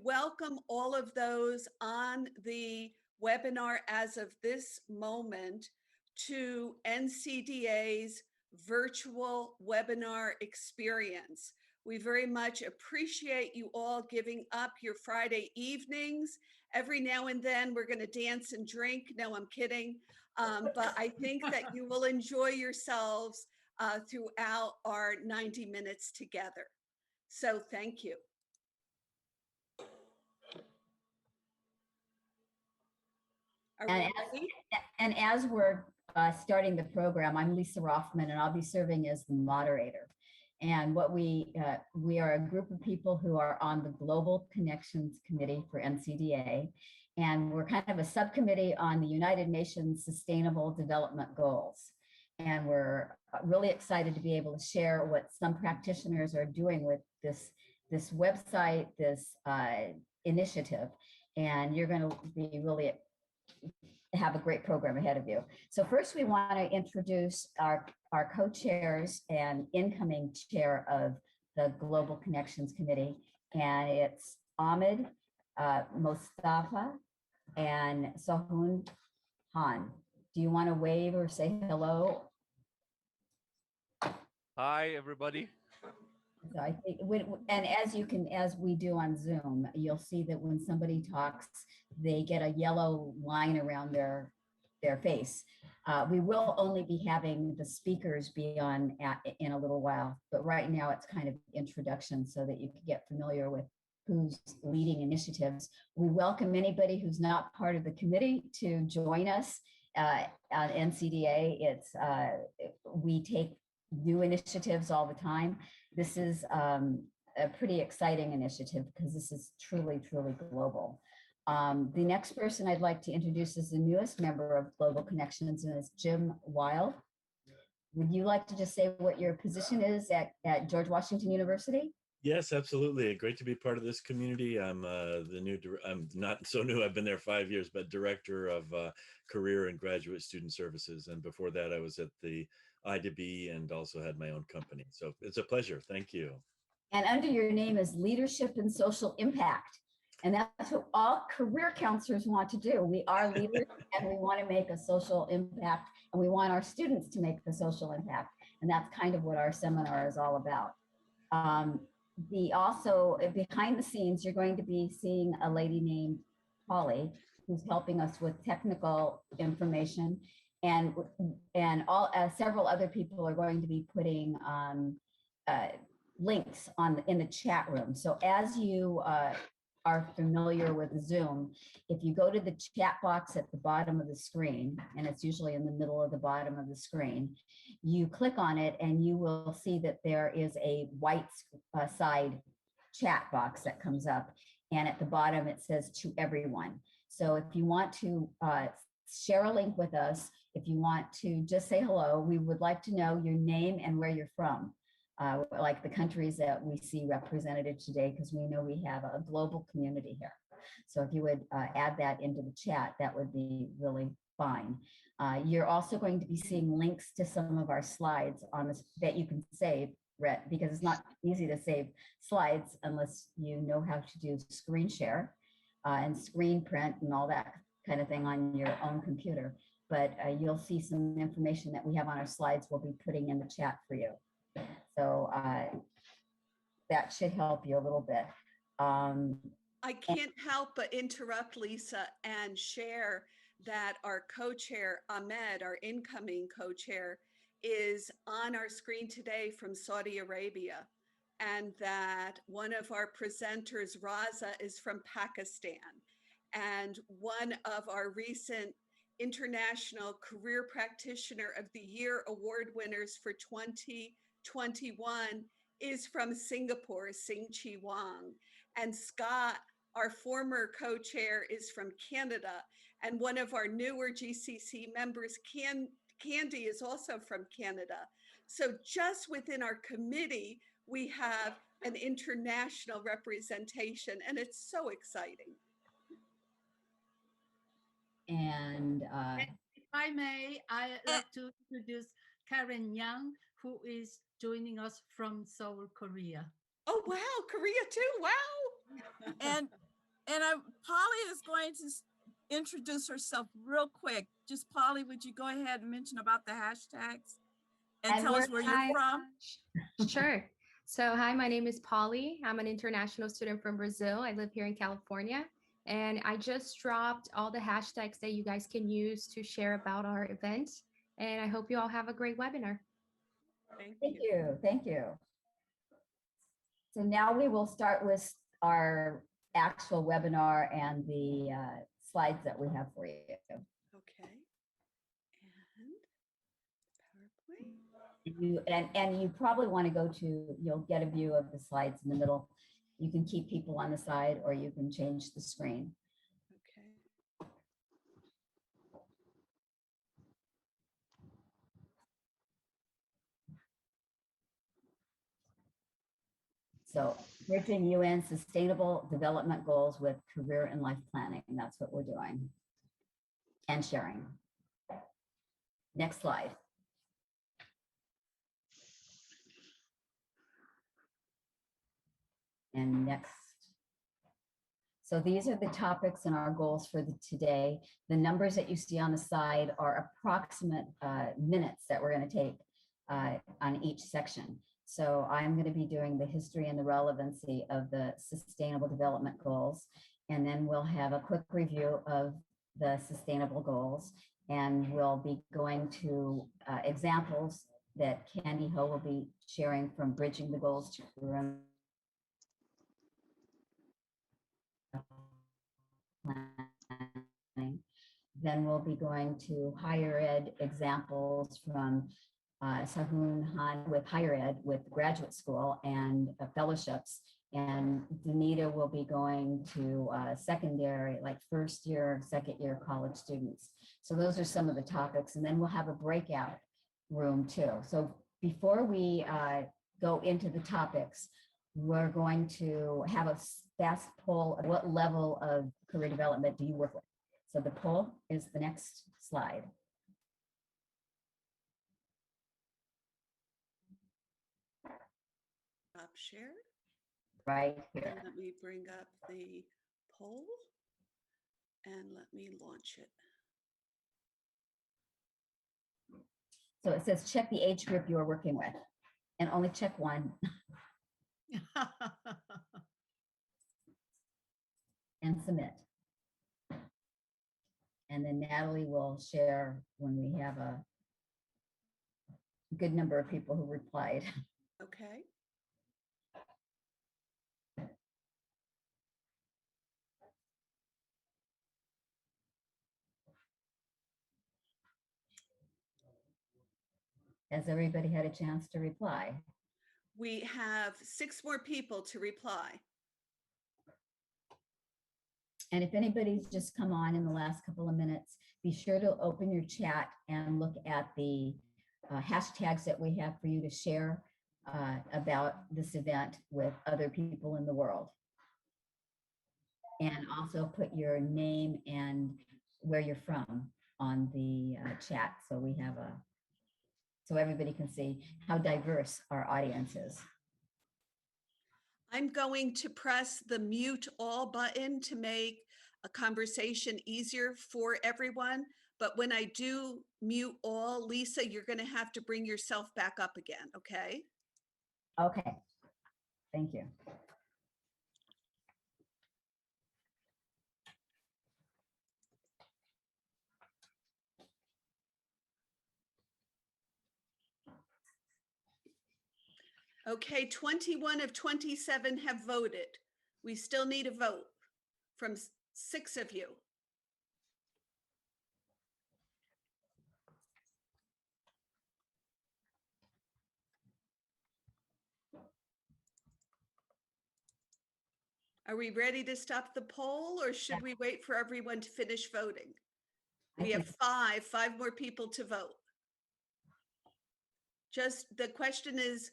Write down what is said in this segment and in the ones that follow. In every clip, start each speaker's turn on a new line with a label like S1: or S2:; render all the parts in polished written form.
S1: welcome all of those on the webinar as of this moment to NCDA's virtual webinar experience. We very much appreciate you all giving up your Friday evenings. Every now and then we're going to dance and drink. No, I'm kidding. But I think that you will enjoy yourselves throughout our 90 minutes together. So thank you.
S2: And as we're starting the program, I'm Lisa Rothman, and I'll be serving as the moderator. And what we are a group of people who are on the Global Connections Committee for NCDA, and we're kind of a subcommittee on the United Nations Sustainable Development Goals. And we're really excited to be able to share what some practitioners are doing with this website, this initiative. And you're going to be really have a great program ahead of you. So first we want to introduce our co-chairs and incoming chair of the Global Connections Committee. And it's Ahmed, Mostafa, and Sahun Han. Do you want to wave or say hello?
S3: Hi, everybody.
S2: So I think, and as we do on Zoom, you'll see that when somebody talks, they get a yellow line around their face. We will only be having the speakers be on in a little while, but right now it's kind of introduction so that you can get familiar with who's leading initiatives. We welcome anybody who's not part of the committee to join us on NCDA. We take new initiatives all the time. This is a pretty exciting initiative because this is truly, truly global. The next person I'd like to introduce is the newest member of Global Connections, and it's Jim Weil. Would you like to just say what your position is at George Washington University?
S4: Yes, absolutely. Great to be part of this community. I'm I'm not so new. I've been there 5 years, but director of career and graduate student services. And before that, I was at the IDB and also had my own company. So it's a pleasure. Thank you.
S2: And under your name is Leadership and Social Impact. And that's what all career counselors want to do. We are leaders and we want to make a social impact, and we want our students to make the social impact. And that's kind of what our seminar is all about. Also behind the scenes, you're going to be seeing a lady named Polly, who's helping us with technical information, and several other people are going to be putting links in the chat room. So as you are familiar with Zoom, if you go to the chat box at the bottom of the screen, and it's usually in the middle of the bottom of the screen, you click on it and you will see that there is a white side chat box that comes up, and at the bottom it says to everyone. So if you want to share a link with us, if you want to just say hello, we would like to know your name and where you're from. Like the countries that we see represented today, because we know we have a global community here. So if you would add that into the chat, that would be really fine. You're also going to be seeing links to some of our slides on this that you can save, because it's not easy to save slides unless you know how to do screen share and screen print and all that kind of thing on your own computer. But you'll see some information that we have on our slides we'll be putting in the chat for you. So that should help you a little bit.
S1: I can't help but interrupt, Lisa, and share that our co-chair, Ahmed, our incoming co-chair, is on our screen today from Saudi Arabia, and that one of our presenters, Raza, is from Pakistan. And one of our recent International Career Practitioner of the Year award winners for 2021 is from Singapore, Sing Chi Wang. And Scott, our former co-chair, is from Canada. And one of our newer GCC members, Candy, is also from Canada. So just within our committee, we have an international representation, and it's so exciting.
S2: And
S5: if I may, I'd like to introduce Karen Yang, who is joining us from Seoul, Korea.
S1: Oh, wow, Korea too, wow.
S3: And Polly is going to introduce herself real quick. Just Polly, would you go ahead and mention about the hashtags and tell us where you're
S6: Hi.
S3: from?
S6: Sure. So, hi, my name is Polly. I'm an international student from Brazil. I live here in California. And I just dropped all the hashtags that you guys can use to share about our event. And I hope you all have a great webinar.
S1: Thank
S2: Thank
S1: you.
S2: you. Thank you. So now we will start with our actual webinar and the slides that we have for you.
S1: Okay. And PowerPoint.
S2: And you probably want to go to, you'll get a view of the slides in the middle. You can keep people on the side or you can change the screen.
S1: Okay.
S2: So bridging UN Sustainable Development Goals with career and life planning. And that's what we're doing and sharing. Next slide. And next. So these are the topics and our goals for today. The numbers that you see on the side are approximate minutes that we're going to take on each section. So I'm going to be doing the history and the relevancy of the Sustainable Development Goals. And then we'll have a quick review of the sustainable goals. And we'll be going to examples that Candy Ho will be sharing from bridging the goals to career planning. Then we'll be going to higher ed examples from Sahun Han with higher ed, with graduate school and fellowships. And Danita will be going to secondary, like first year, second year college students. So those are some of the topics. And then we'll have a breakout room too. So before we go into the topics, we're going to have a fast poll of what level of career development do you work with? So the poll is the next slide.
S1: Stop share.
S2: Right
S1: And
S2: here.
S1: let me bring up the poll and let me launch it.
S2: So it says check the age group you are working with and only check one and submit. And then Natalie will share when we have a good number of people who replied.
S1: Okay.
S2: Has everybody had a chance to reply?
S1: We have 6 more people to reply.
S2: And if anybody's just come on in the last couple of minutes, be sure to open your chat and look at the hashtags that we have for you to share about this event with other people in the world. And also put your name and where you're from on the chat. So we have so everybody can see how diverse our audience is.
S1: I'm going to press the mute all button to make a conversation easier for everyone. But when I do mute all, Lisa, you're going to have to bring yourself back up again, okay?
S2: Okay, thank you.
S1: Okay, 21 of 27 have voted. We still need a vote from 6 of you. Are we ready to stop the poll or should we wait for everyone to finish voting? We have five more people to vote. Just the question is,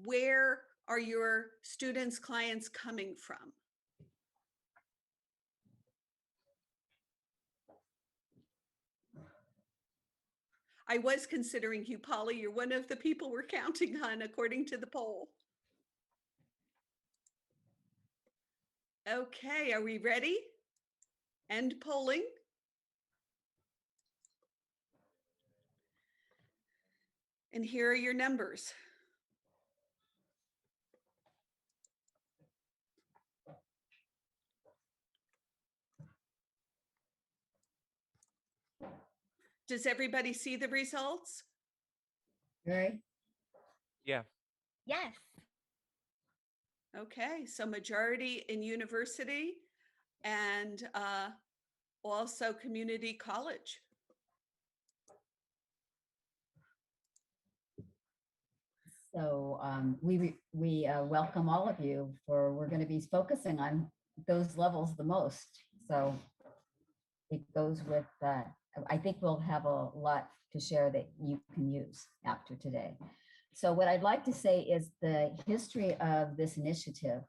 S1: where are your students, clients coming from? I was considering you, Polly. You're one of the people we're counting on according to the poll. Okay, are we ready? End polling. And here are your numbers. Does everybody see the results?
S2: Right?
S7: Yeah.
S8: Yes.
S1: Okay, so majority in university and also community college.
S2: So we welcome all of you we're going to be focusing on those levels the most. So it goes with, I think we'll have a lot to share that you can use after today. So what I'd like to say is the history of this initiative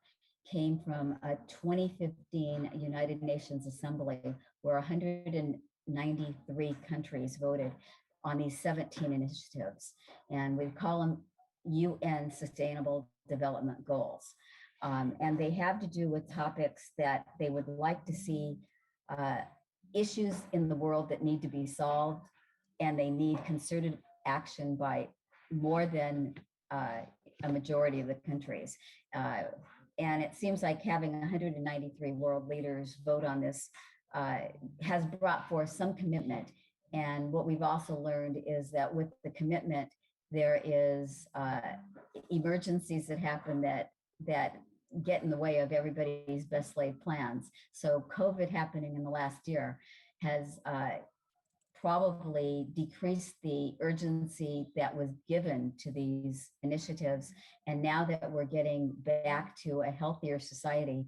S2: came from a 2015 United Nations Assembly where 193 countries voted on these 17 initiatives. And we call them UN Sustainable Development Goals. And they have to do with topics that they would like to see issues in the world that need to be solved, and they need concerted action by more than a majority of the countries. And it seems like having 193 world leaders vote on this has brought forth some commitment. And what we've also learned is that with the commitment, there is emergencies that happen that get in the way of everybody's best laid plans. So COVID happening in the last year has probably decreased the urgency that was given to these initiatives. And now that we're getting back to a healthier society,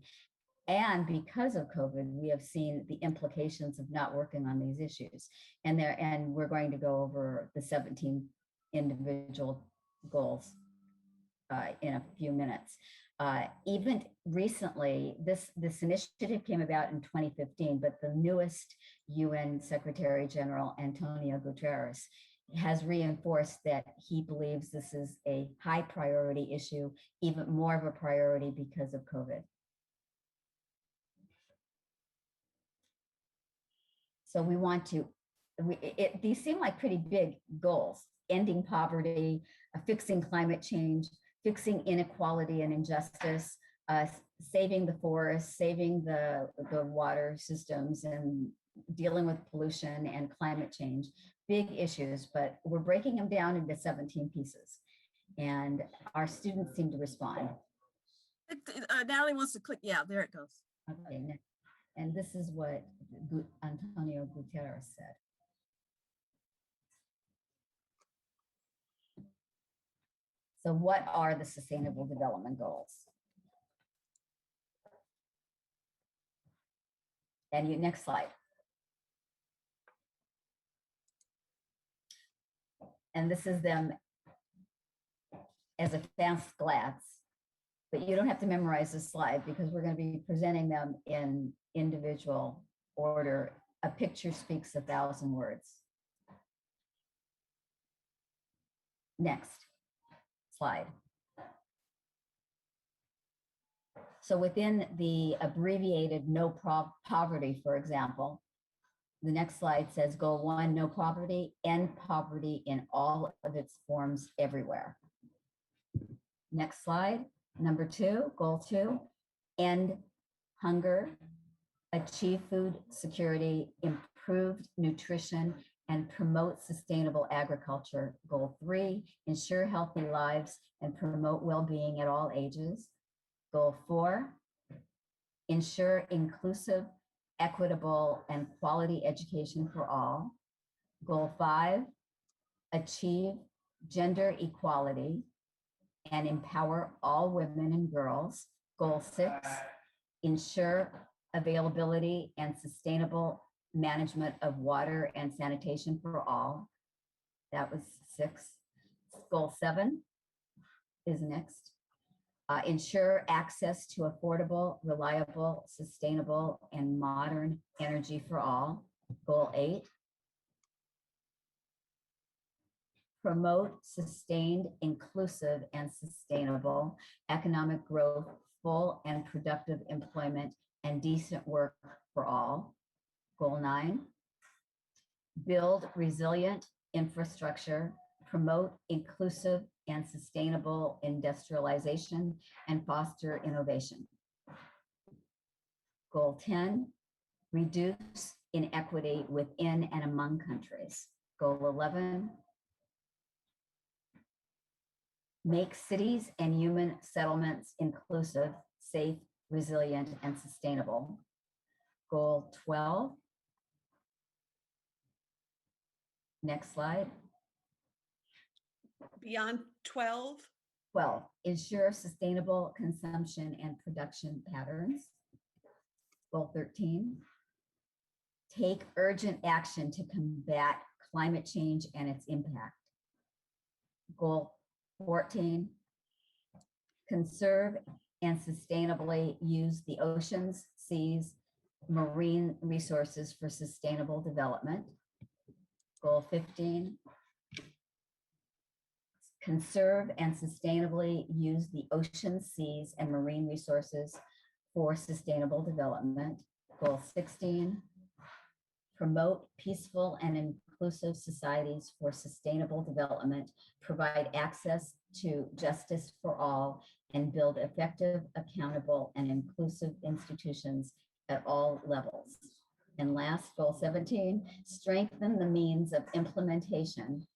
S2: and because of COVID, we have seen the implications of not working on these issues. And we're going to go over the 17 individual goals in a few minutes. Even recently, this initiative came about in 2015, but the newest UN Secretary General, Antonio Guterres, has reinforced that he believes this is a high priority issue, even more of a priority because of COVID. So we want to, these seem like pretty big goals: ending poverty, fixing climate change, fixing inequality and injustice, saving the forests, saving the water systems, and dealing with pollution and climate change. Big issues, but we're breaking them down into 17 pieces. And our students seem to respond.
S3: Natalie wants to click. Yeah, there it goes.
S2: Okay, next. And this is what Antonio Guterres said. So what are the Sustainable Development Goals? And next slide. And this is them as a fast glance, but you don't have to memorize this slide because we're going to be presenting them in individual order. A picture speaks 1,000 words. Next slide. So within the abbreviated no poverty, for example, the next slide says goal 1, no poverty, end poverty in all of its forms everywhere. Next slide, number 2, goal 2, end hunger, achieve food security, improved nutrition, and promote sustainable agriculture. Goal 3, ensure healthy lives and promote well-being at all ages. Goal 4, ensure inclusive, equitable, and quality education for all. Goal 5, achieve gender equality and empower all women and girls. Goal 6, ensure availability and sustainable management of water and sanitation for all. That was 6. Goal 7 is next. Ensure access to affordable, reliable, sustainable, and modern energy for all. Goal 8. Promote sustained, inclusive, and sustainable economic growth, full and productive employment, and decent work for all. Goal 9, build resilient infrastructure, promote inclusive and sustainable industrialization, and foster innovation. Goal 10, reduce inequity within and among countries. Goal 11, make cities and human settlements inclusive, safe, resilient, and sustainable. Goal 12, next slide.
S1: Beyond 12,
S2: 12, ensure sustainable consumption and production patterns. Goal 13, take urgent action to combat climate change and its impact. Goal 14, conserve and sustainably use the oceans, seas, marine resources for sustainable development. Goal 15, conserve and sustainably use the oceans, seas, and marine resources for sustainable development. Goal 16, promote peaceful and inclusive societies for sustainable development, provide access to justice for all, and build effective, accountable, and inclusive institutions at all levels. And last, goal 17, strengthen the means of implementation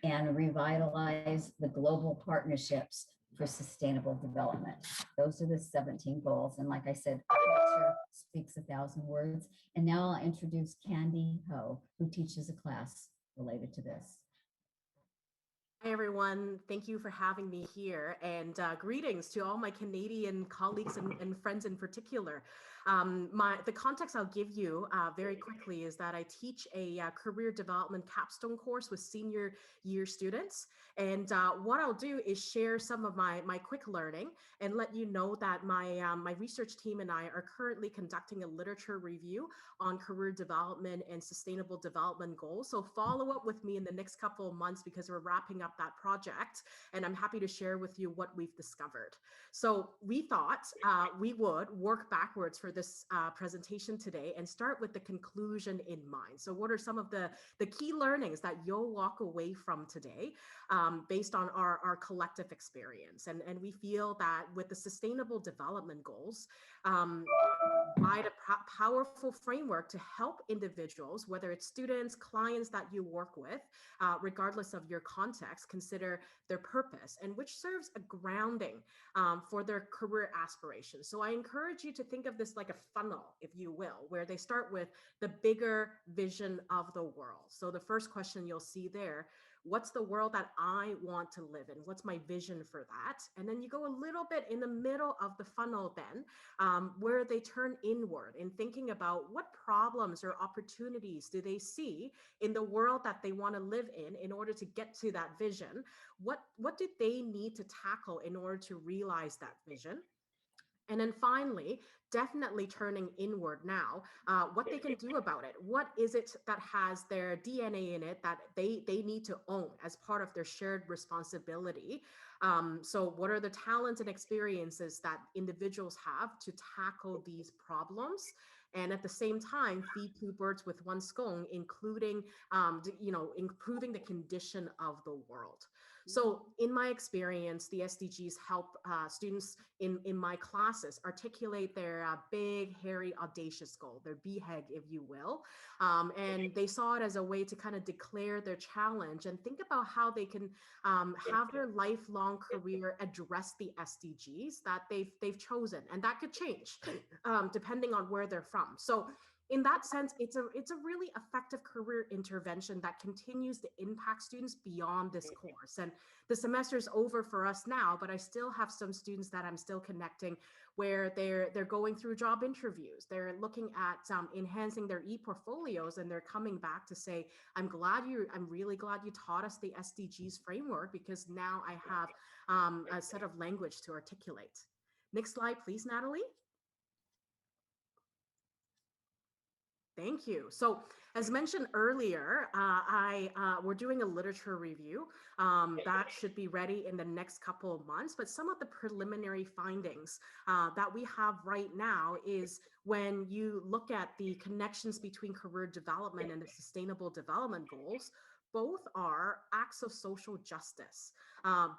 S2: and revitalize the global partnerships for sustainable development. Those are the 17 goals. And like I said, a picture speaks 1,000 words. And now I'll introduce Candy Ho, who teaches a class related to this.
S7: Hi, everyone. Thank you for having me here, and greetings to all my Canadian colleagues and friends in particular. The context I'll give you very quickly is that I teach a career development capstone course with senior year students. And what I'll do is share some of my quick learning and let you know that my research team and I are currently conducting a literature review on career development and sustainable development goals. So follow up with me in the next couple of months because we're wrapping up that project, and I'm happy to share with you what we've discovered. So we thought we would work backwards for this presentation today and start with the conclusion in mind. So what are some of the key learnings that you'll walk away from today based on our collective experience? And we feel that with the sustainable development goals, provide a powerful framework to help individuals, whether it's students, clients that you work with, regardless of your context, consider their purpose, and which serves a grounding for their career aspirations. So I encourage you to think of this like a funnel, if you will, where they start with the bigger vision of the world. So the first question you'll see there, what's the world that I want to live in? What's my vision for that? And then you go a little bit in the middle of the funnel then, where they turn inward in thinking about what problems or opportunities do they see in the world that they want to live in order to get to that vision? What do they need to tackle in order to realize that vision? And then finally, definitely turning inward now, what they can do about it. What is it that has their DNA in it that they need to own as part of their shared responsibility? So what are the talents and experiences that individuals have to tackle these problems? And at the same time, feed two birds with one stone, including, improving the condition of the world. So in my experience, the SDGs help students in my classes articulate their big, hairy, audacious goal, their BHAG, if you will. And they saw it as a way to kind of declare their challenge and think about how they can have their lifelong career address the SDGs that they've chosen. And that could change depending on where they're from. So in that sense, it's a really effective career intervention that continues to impact students beyond this course. And the semester's over for us now, but I still have some students that I'm still connecting where they're going through job interviews. They're looking at enhancing their e-portfolios, and they're coming back to say, I'm really glad you taught us the SDGs framework, because now I have a set of language to articulate. Next slide, please, Natalie. Thank you. So, as mentioned earlier, we're doing a literature review that should be ready in the next couple of months. But some of the preliminary findings that we have right now is when you look at the connections between career development and the sustainable development goals, both are acts of social justice.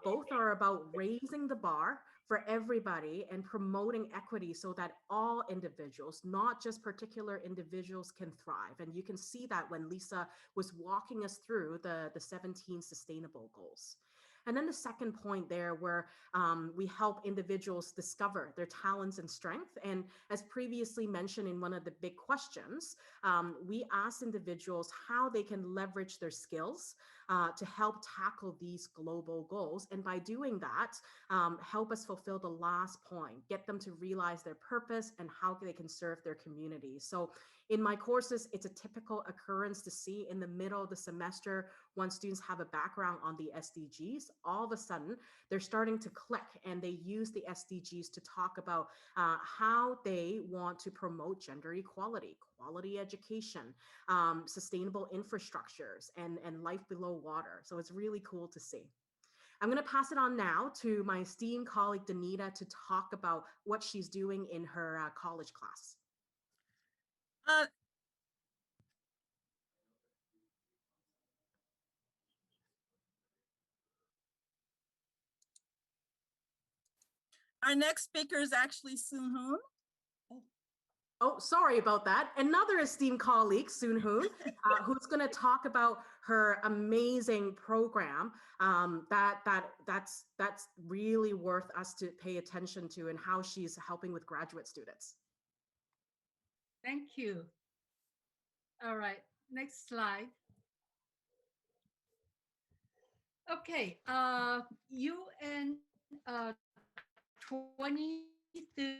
S7: Both are about raising the bar for everybody and promoting equity so that all individuals, not just particular individuals, can thrive. And you can see that when Lisa was walking us through the 17 sustainable goals. And then the second point there, where we help individuals discover their talents and strength. And as previously mentioned in one of the big questions, we asked individuals how they can leverage their skills to help tackle these global goals. And by doing that, help us fulfill the last point, get them to realize their purpose and how they can serve their community. So in my courses, it's a typical occurrence to see in the middle of the semester, once students have a background on the SDGs, all of a sudden they're starting to click and they use the SDGs to talk about how they want to promote gender equality, quality education, sustainable infrastructures, and life below water. So it's really cool to see. I'm going to pass it on now to my esteemed colleague, Danita, to talk about what she's doing in her college class.
S3: Our next speaker is actually Soon Hoon.
S7: Oh, sorry about that. Another esteemed colleague, Soon Hoon, who's going to talk about her amazing program that's really worth us to pay attention to, and how she's helping with graduate students.
S5: Thank you. All right, next slide. Okay, UN 2030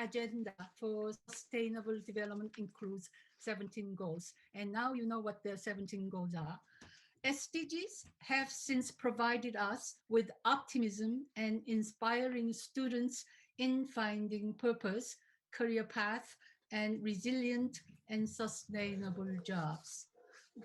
S5: agenda for sustainable development includes 17 goals. And now you know what the 17 goals are. SDGs have since provided us with optimism and inspiring students in finding purpose, career path, and resilient and sustainable jobs.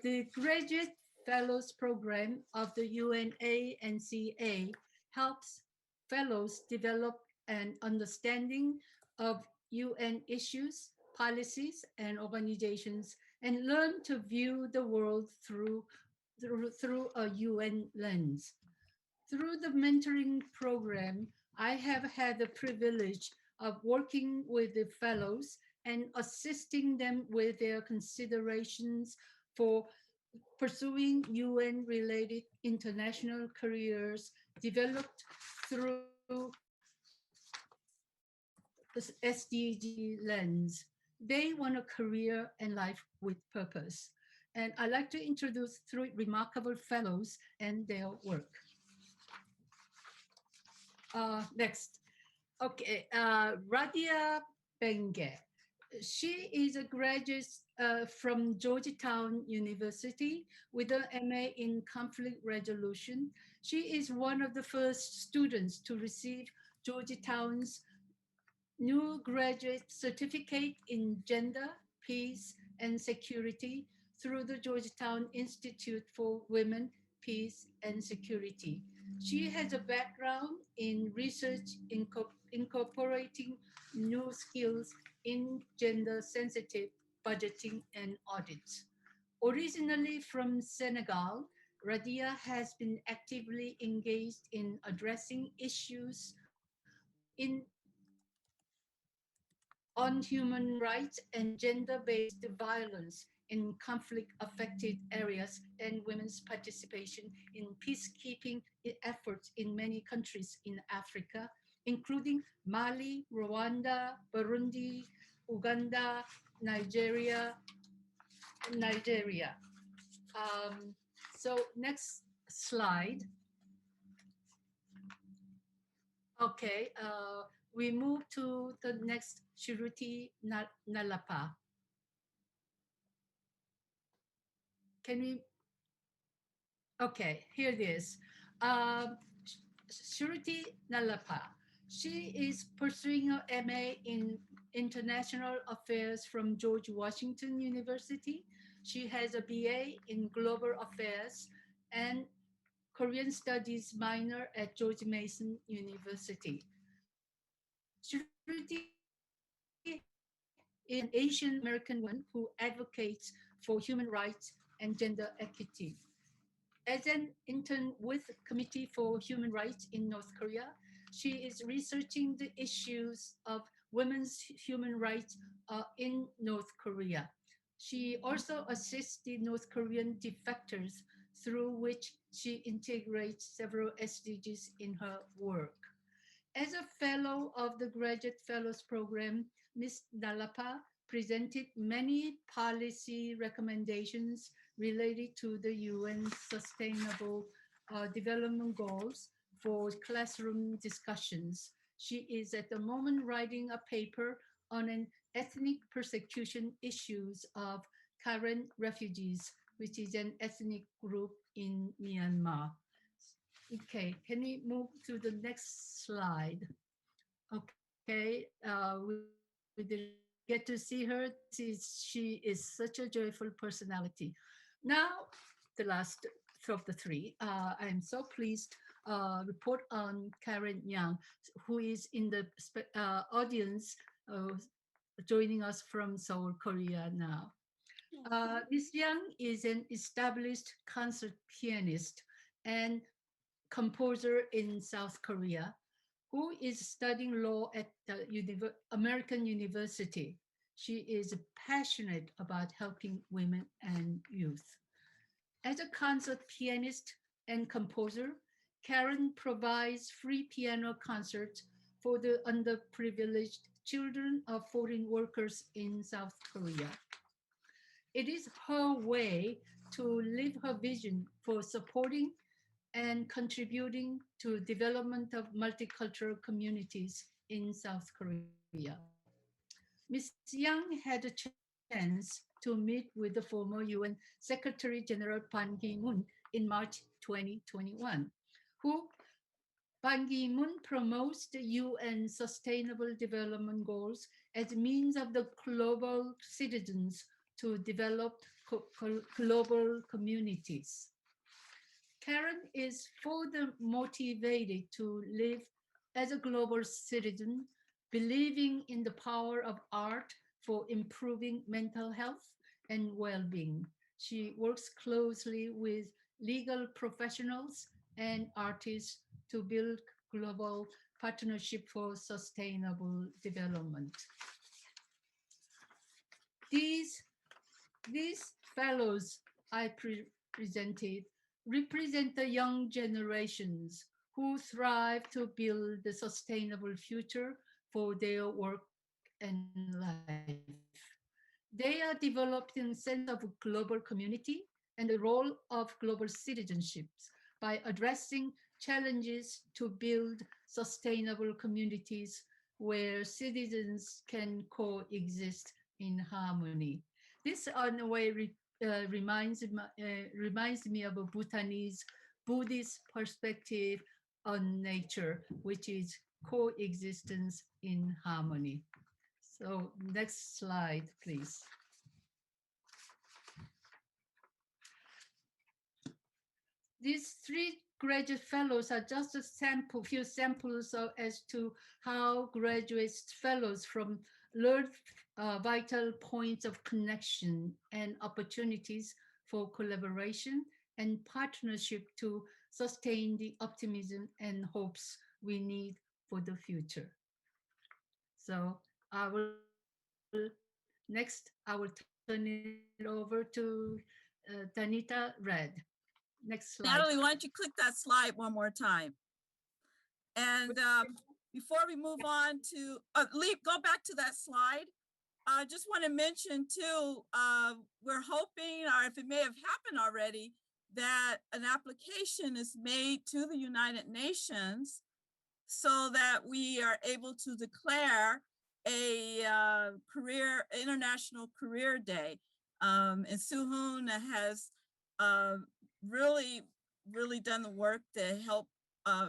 S5: The Graduate Fellows Program of the UNCDA helps fellows develop an understanding of UN issues, policies, and organizations, and learn to view the world through a UN lens. Through the mentoring program, I have had the privilege of working with the fellows and assisting them with their considerations for pursuing UN-related international careers developed through the SDG lens. They want a career and life with purpose. And I'd like to introduce 3 remarkable fellows and their work. Next. Okay, Radia Benge. She is a graduate from Georgetown University with an MA in conflict resolution. She is one of the first students to receive Georgetown's new graduate certificate in gender, peace, and security through the Georgetown Institute for Women, Peace, and Security. She has a background in research incorporating new skills in gender-sensitive budgeting and audits. Originally from Senegal, Radia has been actively engaged in addressing issues on human rights and gender-based violence in conflict-affected areas and women's participation in peacekeeping efforts in many countries in Africa, including Mali, Rwanda, Burundi, Uganda, Nigeria. So next slide. Okay, we move to the next, Shruti Nalapa. Can we? Okay, here it is. Shruti Nalapa. She is pursuing her MA in International Affairs from George Washington University. She has a BA in Global Affairs and Korean Studies minor at George Mason University. Shruti is an Asian American woman who advocates for human rights and gender equity. As an intern with Committee for Human Rights in North Korea, she is researching the issues of women's human rights in North Korea. She also assists the North Korean defectors, through which she integrates several SDGs in her work. As a fellow of the Graduate Fellows Program, Ms. Nalapa presented many policy recommendations related to the UN Sustainable Development Goals for classroom discussions. She is at the moment writing a paper on an ethnic persecution issues of Karen refugees, which is an ethnic group in Myanmar. Okay, can we move to the next slide? Okay, we didn't get to see her. She is such a joyful personality. Now, the last of the three, I'm so pleased report on Karen Yang, who is in the audience joining us from Seoul, Korea now. Ms. Yang is an established concert pianist and composer in South Korea, who is studying law at the American University. She is passionate about helping women and youth. As a concert pianist and composer, Karen provides free piano concerts for the underprivileged children of foreign workers in South Korea. It is her way to live her vision for supporting and contributing to development of multicultural communities in South Korea. Ms. Yang had a chance to meet with the former UN Secretary General Ban Ki-moon in March 2021, who Ban Ki-moon promotes the UN Sustainable Development Goals as a means of the global citizens to develop global communities. Karen is further motivated to live as a global citizen, believing in the power of art for improving mental health and well-being. She works closely with legal professionals and artists to build global partnership for sustainable development. These fellows I presented represent the young generations who thrive to build the sustainable future for their work and life. They are developing a sense of global community and the role of global citizenships by addressing challenges to build sustainable communities where citizens can coexist in harmony. This, in a way, reminds me of a Bhutanese Buddhist perspective on nature, which is coexistence in harmony. So next slide, please. These three graduate fellows are just a few samples as to how graduate fellows from learn vital points of connection and opportunities for collaboration and partnership to sustain the optimism and hopes we need for the future. So I will turn it over to Danita Red. Next slide.
S3: Natalie, why don't you click that slide one more time? And before we move on to, go back to that slide. I just want to mention too, we're hoping, or if it may have happened already, that an application is made to the United Nations so that we are able to declare a International Career Day. And Suhoon has really done the work to help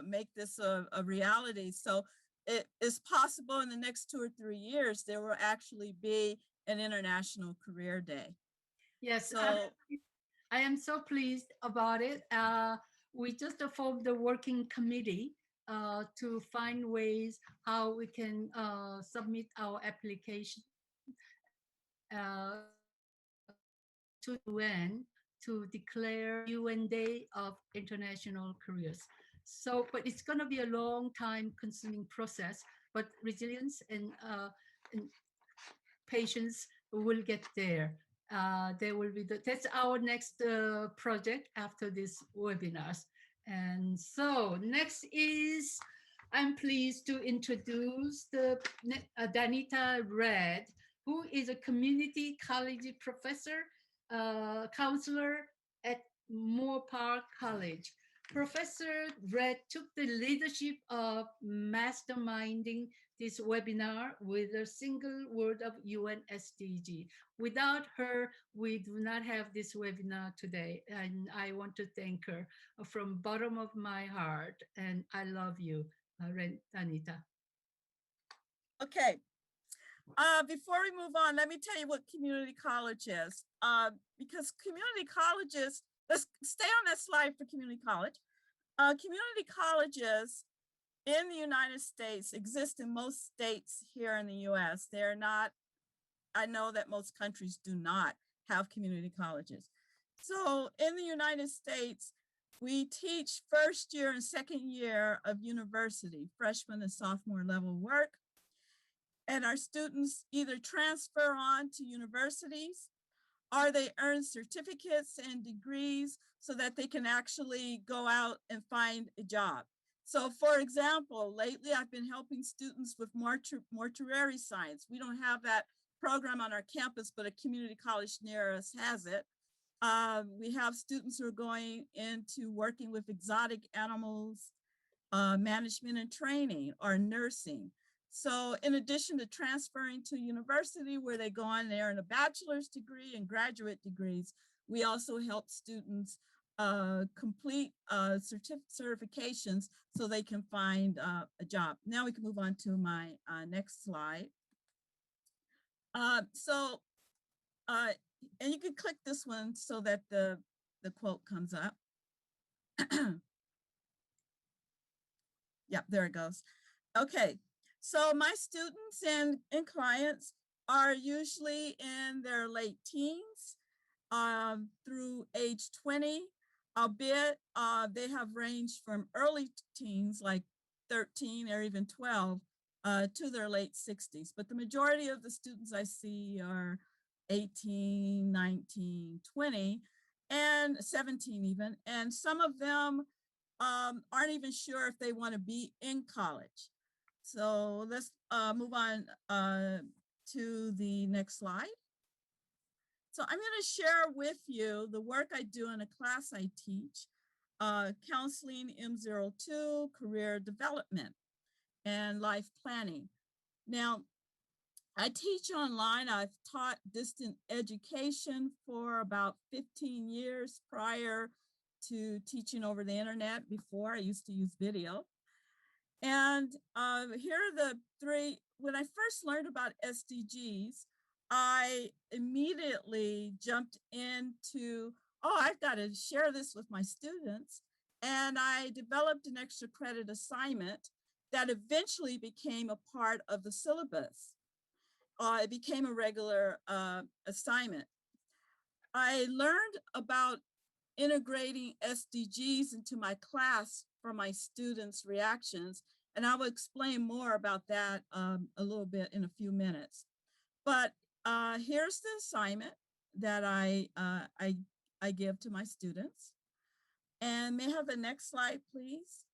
S3: make this a reality. So it is possible in the next 2 or 3 years, there will actually be an International Career Day.
S5: Yes,
S3: So
S5: I am so pleased about it. We just formed the working committee to find ways how we can submit our application to UN to declare UN Day of International Careers. So, but it's going to be a long time consuming process, but resilience and patience will get there. There will be that's our next project after these webinars. And so next is, I'm pleased to introduce the Danita Red, who is a community college professor, counselor at Moore Park College. Professor Red took the leadership of masterminding this webinar with a single word of UN SDG. Without her, we do not have this webinar today. And I want to thank her from bottom of my heart. And I love you, Anita.
S3: okay. Before we move on, let me tell you what community college is. Because community colleges, let's stay on that slide for community college. Community colleges in the United States exist in most states here in the US. They're not, I know that most countries do not have community colleges. So in the United States, we teach first year and second year of university, freshman and sophomore level work. And our students either transfer on to universities or they earn certificates and degrees so that they can actually go out and find a job. So for example, lately I've been helping students with mortuary science. We don't have that program on our campus, but a community college near us has it. We have students who are going into working with exotic animals, management and training, or nursing. So in addition to transferring to university where they go on there in a bachelor's degree and graduate degrees, we also help students complete certifications so they can find a job. Now we can move on to my next slide. And you can click this one so that the quote comes up. Yeah, there it goes. Okay, so my students and clients are usually in their late teens through age 20, albeit they have ranged from early teens like 13 or even 12 to their late 60s. But the majority of the students I see are 18, 19, 20, and 17 even. And some of them aren't even sure if they want to be in college. So let's move on to the next slide. So I'm going to share with you the work I do in a class I teach, counseling M02, career development and life planning. Now, I teach online. I've taught distant education for about 15 years prior to teaching over the internet. Before I used to use video. And here are the three. When I first learned about SDGs, I immediately jumped into, oh, I've got to share this with my students. And I developed an extra credit assignment that eventually became a part of the syllabus. It became a regular assignment. I learned about integrating SDGs into my class from my students' reactions, and I will explain more about that a little bit in a few minutes. But here's the assignment that I give to my students. And may I have the next slide, please?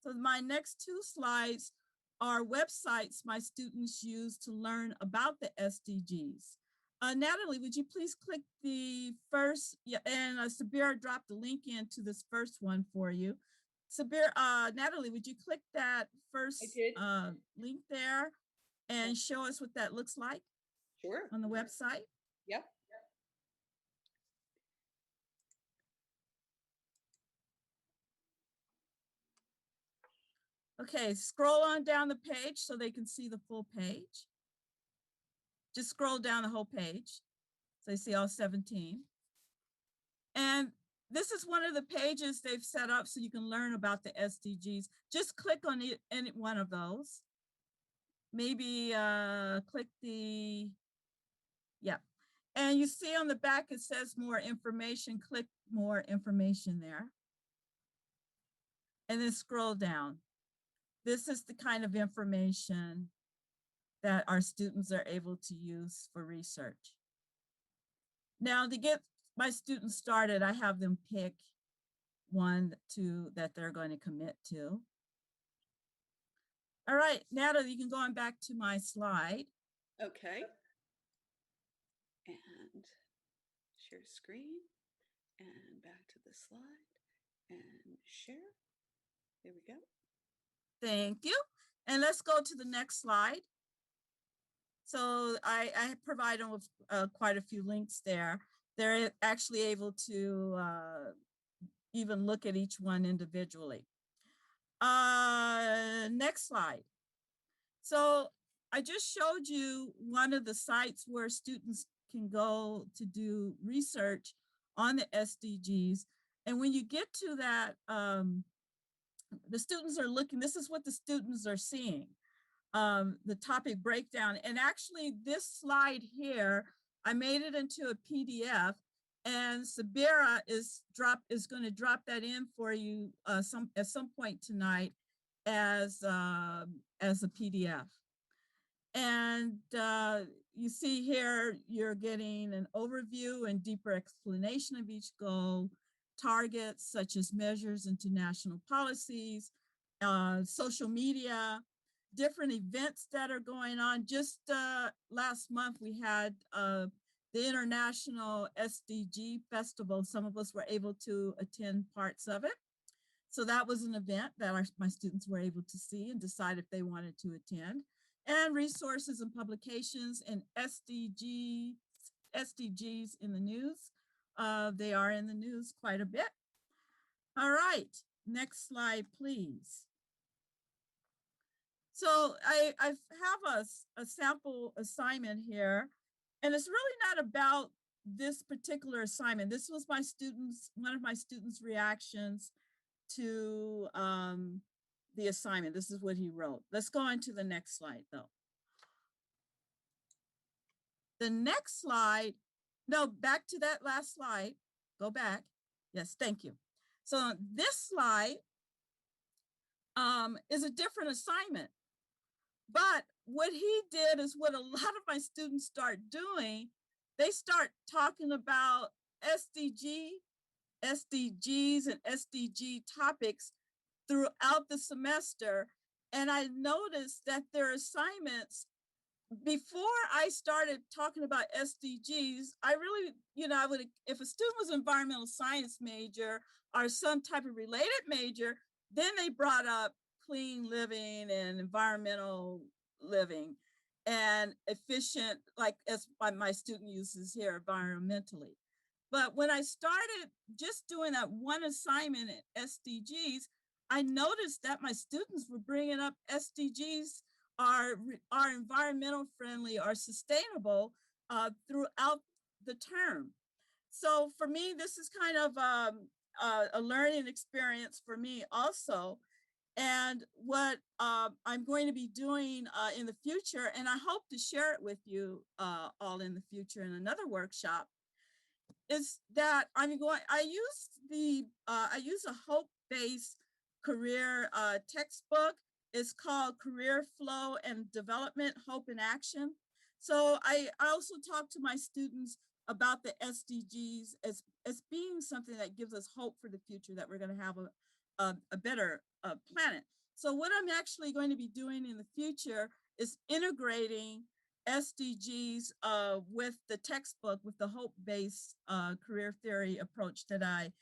S3: So my next two slides are websites my students use to learn about the SDGs. Natalie, would you please click the first, yeah, and Sabir dropped the link into this first one for you. Sabir, Natalie, would you click that first link there and show us what that looks like?
S1: Sure.
S3: On the website?
S1: Yep.
S3: Okay, scroll on down the page so they can see the full page. Just scroll down the whole page so they see all 17. And this is one of the pages they've set up so you can learn about the SDGs. Just click on any one of those. Maybe click the, yeah. And you see on the back, it says more information. Click more information there. And then scroll down. This is the kind of information that our students are able to use for research. Now, to get my students started, I have them pick one, two that they're going to commit to. All right, Natalie, you can go on back to my slide.
S1: Okay. And share screen and back to the slide and share. There we go.
S3: Thank you. And let's go to the next slide. So I provide them with quite a few links there. They're actually able to even look at each one individually. Next slide. So I just showed you one of the sites where students can go to do research on the SDGs. And when you get to that, the students are looking, this is what the students are seeing, the topic breakdown. And actually this slide here, I made it into a PDF, and Sabira is going to drop that in for you at some point tonight as a PDF. And you see here, you're getting an overview and deeper explanation of each goal, targets such as measures into national policies, social media, different events that are going on. Just last month, we had the International SDG Festival. Some of us were able to attend parts of it. So that was an event that my students were able to see and decide if they wanted to attend. And resources and publications and SDGs in the news. They are in the news quite a bit. All right, next slide, please. So I have a sample assignment here, and it's really not about this particular assignment. This was my students, one of my students' reactions to the assignment. This is what he wrote. Let's go on to the next slide though. The next slide, no, back to that last slide. Go back. Yes, thank you. So this slide is a different assignment. But what he did is what a lot of my students start doing. They start talking about SDGs and SDG topics throughout the semester. And I noticed that their assignments, before I started talking about SDGs, I really, I would, if a student was an environmental science major or some type of related major, then they brought up clean living and environmental living and efficient, like as my student uses here, environmentally. But when I started just doing that one assignment at SDGs, I noticed that my students were bringing up SDGs are environmental friendly or sustainable throughout the term. So for me, this is kind of a learning experience for me also. And what I'm going to be doing in the future, and I hope to share it with you all in the future in another workshop, is that I use a hope-based career textbook. It's called Career Flow and Development, Hope in Action. So I also talk to my students about the SDGs as being something that gives us hope for the future, that we're going to have a better planet. So what I'm actually going to be doing in the future is integrating SDGs with the textbook, with the hope-based career theory approach that I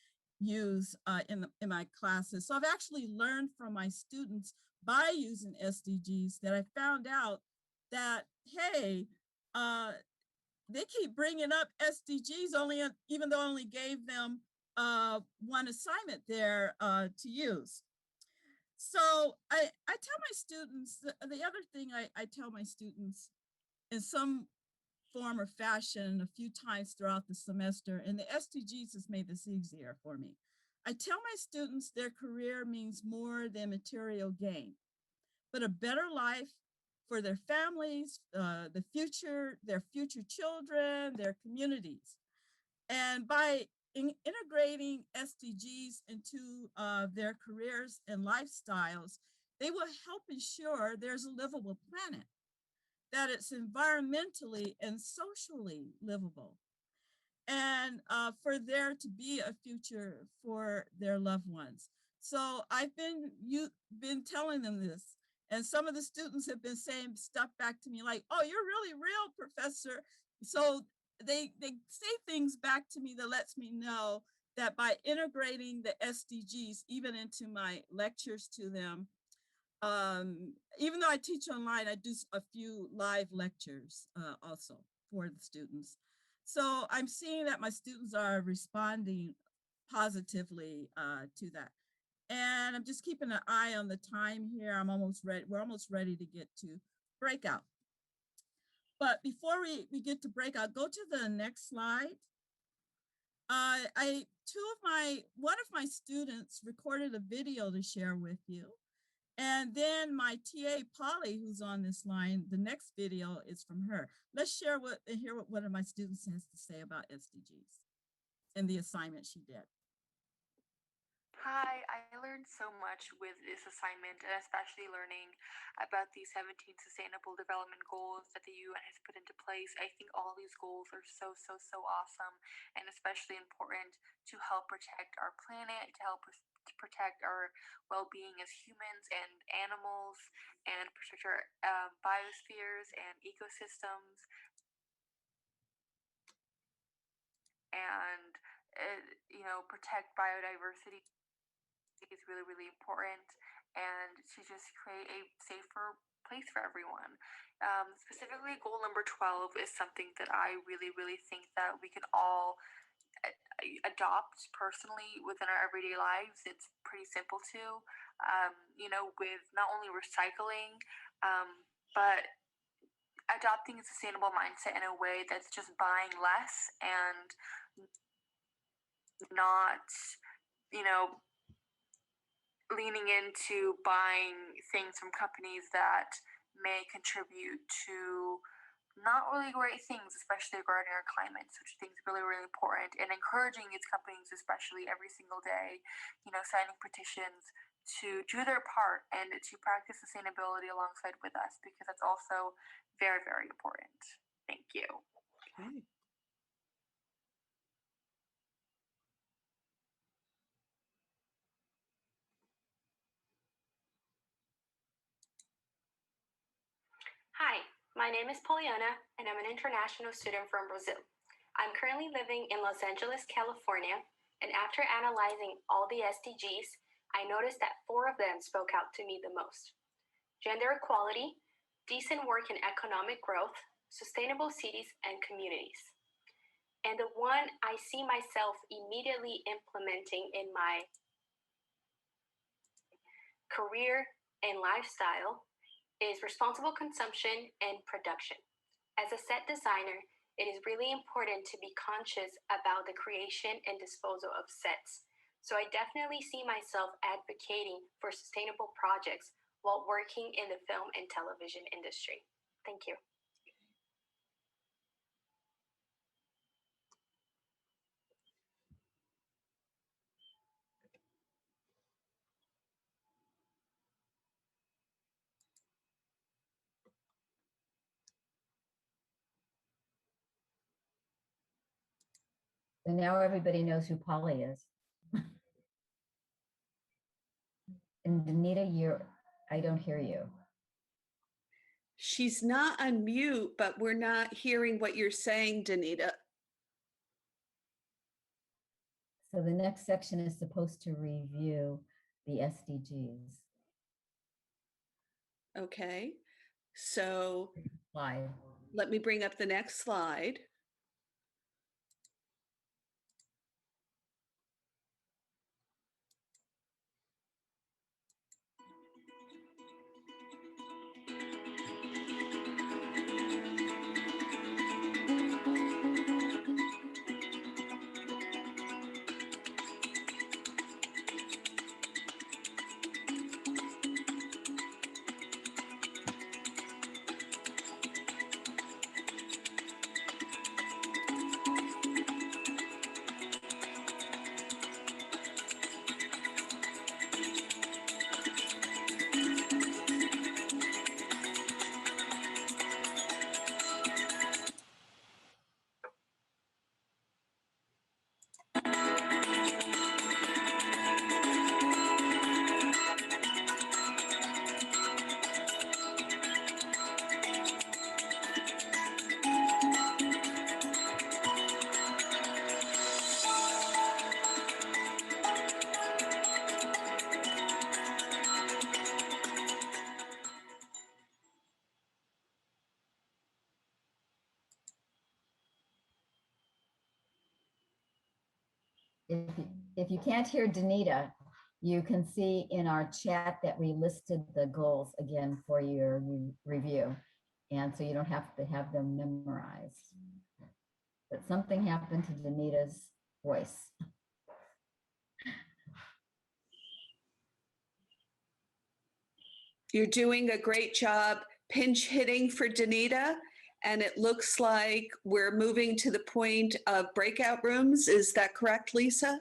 S3: use in my classes. So I've actually learned from my students by using SDGs that I found out that, hey, they keep bringing up SDGs even though I only gave them one assignment there to use. So I tell my students, the other thing I tell my students in some form or fashion a few times throughout the semester, and the SDGs has made this easier for me. I tell my students their career means more than material gain, but a better life for their families, their future children, their communities. And by integrating SDGs into their careers and lifestyles, they will help ensure there's a livable planet, that it's environmentally and socially livable, and for there to be a future for their loved ones. So I've been telling them this, and some of the students have been saying stuff back to me like, "Oh, you're really real, professor." So they say things back to me that lets me know that by integrating the SDGs even into my lectures to them, even though I teach online, I do a few live lectures also for the students. So I'm seeing that my students are responding positively to that. And I'm just keeping an eye on the time here. I'm almost ready. We're almost ready to get to breakout. But before we get to breakout, go to the next slide. One of my students recorded a video to share with you. And then my TA, Polly, who's on this line, the next video is from her. Let's hear what one of my students has to say about SDGs and the assignment she did.
S8: Hi, I learned so much with this assignment, and especially learning about the 17 Sustainable Development Goals that the UN has put into place. I think all these goals are so awesome, and especially important to help protect our planet, to help us to protect our well-being as humans and animals, and protect our biospheres and ecosystems, and protect biodiversity is really important, and to just create a safer place for everyone. Specifically, goal number 12 is something that I really think that we can all adopt personally within our everyday lives. It's pretty simple too, with not only recycling, but adopting a sustainable mindset in a way that's just buying less and not, leaning into buying things from companies that may contribute to not really great things, especially regarding our climate, which I think is really important, and encouraging these companies, especially every single day, signing petitions to do their part and to practice sustainability alongside with us, because that's also very important. Thank you.
S1: Okay.
S9: Hi, my name is Poliana, and I'm an international student from Brazil. I'm currently living in Los Angeles, California, and after analyzing all the SDGs, I noticed that 4 of them spoke out to me the most: gender equality, decent work and economic growth, sustainable cities and communities. And the one I see myself immediately implementing in my career and lifestyle is responsible consumption and production. As a set designer, it is really important to be conscious about the creation and disposal of sets. So I definitely see myself advocating for sustainable projects while working in the film and television industry. Thank you.
S2: So now everybody knows who Polly is. And Danita, I don't hear you.
S1: She's not on mute, but we're not hearing what you're saying, Danita.
S2: So the next section is supposed to review the SDGs.
S1: Okay, so
S2: Slide.
S1: let me bring up the next slide.
S2: if you can't hear Danita, you can see in our chat that we listed the goals again for your review. And so you don't have to have them memorized. But something happened to Danita's voice.
S1: You're doing a great job pinch hitting for Danita. And it looks like we're moving to the point of breakout rooms. Is that correct, Lisa?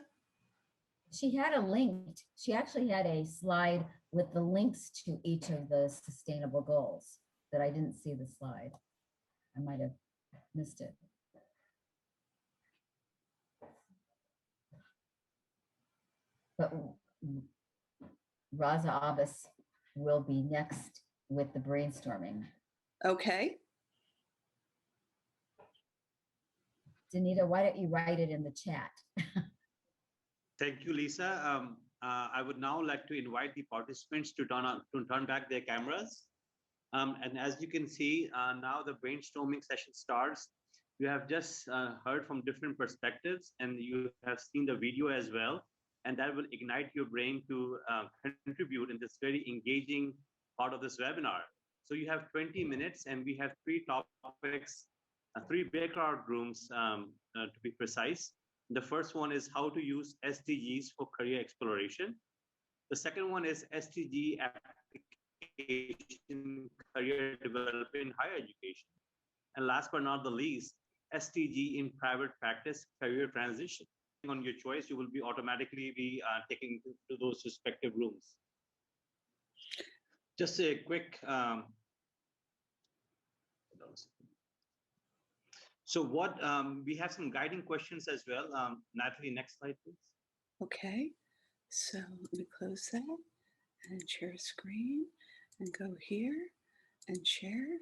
S2: She had a link. She actually had a slide with the links to each of the sustainable goals, but I didn't see the slide. I might have missed it. But Raza Abbas will be next with the brainstorming.
S1: Okay.
S2: Danita, why don't you write it in the chat?
S10: Thank you, Lisa. I would now like to invite the participants to turn back their cameras. And as you can see, now the brainstorming session starts. You have just heard from different perspectives, and you have seen the video as well. And that will ignite your brain to contribute in this very engaging part of this webinar. So you have 20 minutes, and we have 3 topics, 3 breakout rooms to be precise. The first one is how to use SDGs for career exploration. The second one is SDG application career development in higher education. And last but not the least, SDG in private practice career transition. On your choice, you will be automatically be taken to those respective rooms. Just a quick so what we have some guiding questions as well. Natalie, next slide, please.
S1: Okay. So let me close that and share screen and go here and share.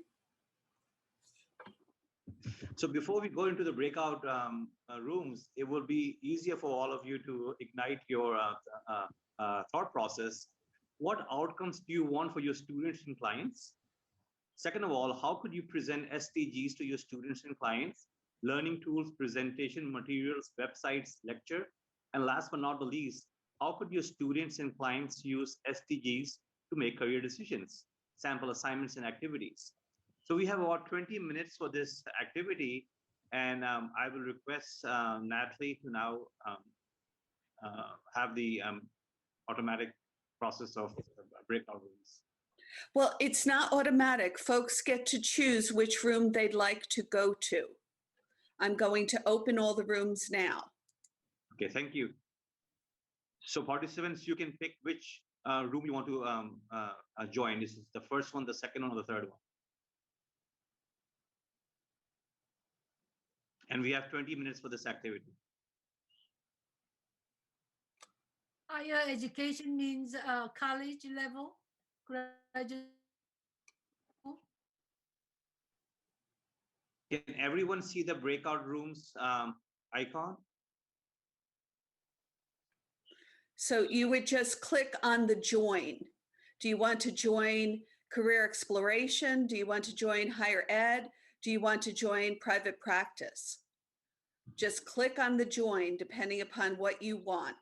S10: So before we go into the breakout rooms, it will be easier for all of you to ignite your thought process. What outcomes do you want for your students and clients? Second of all, how could you present SDGs to your students and clients? Learning tools, presentation materials, websites, lecture. And last but not the least, how could your students and clients use SDGs to make career decisions, sample assignments and activities? So we have about 20 minutes for this activity, and I will request Natalie to now have the automatic process of breakout rooms.
S1: Well, it's not automatic. Folks get to choose which room they'd like to go to. I'm going to open all the rooms now.
S10: Okay, thank you. So participants, you can pick which room you want to join. This is the first one, the second one, or the third one. And we have 20 minutes for this activity.
S5: Higher education means college level, graduate.
S10: Can everyone see the breakout rooms icon?
S1: So you would just click on the join. Do you want to join career exploration? Do you want to join higher ed? Do you want to join private practice? Just click on the join depending upon what you want.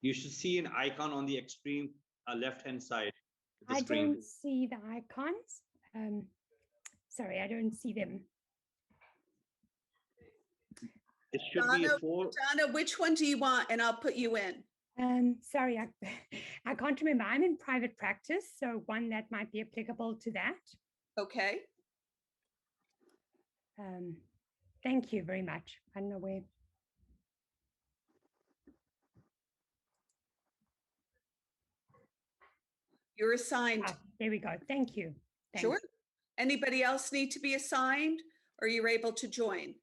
S10: You should see an icon on the extreme left-hand side of the
S11: I
S10: screen.
S11: don't see the icons. Sorry, I don't see them.
S10: It should be a 4.
S1: Donna, which one do you want? And I'll put you in.
S11: Sorry, I can't remember. I'm in private practice, so one that might be applicable to that.
S1: Okay.
S11: Thank you very much. I don't know where.
S1: You're assigned.
S11: Ah, there we go. Thank you. Thanks.
S1: Sure. Anybody else need to be assigned, or you're able to join?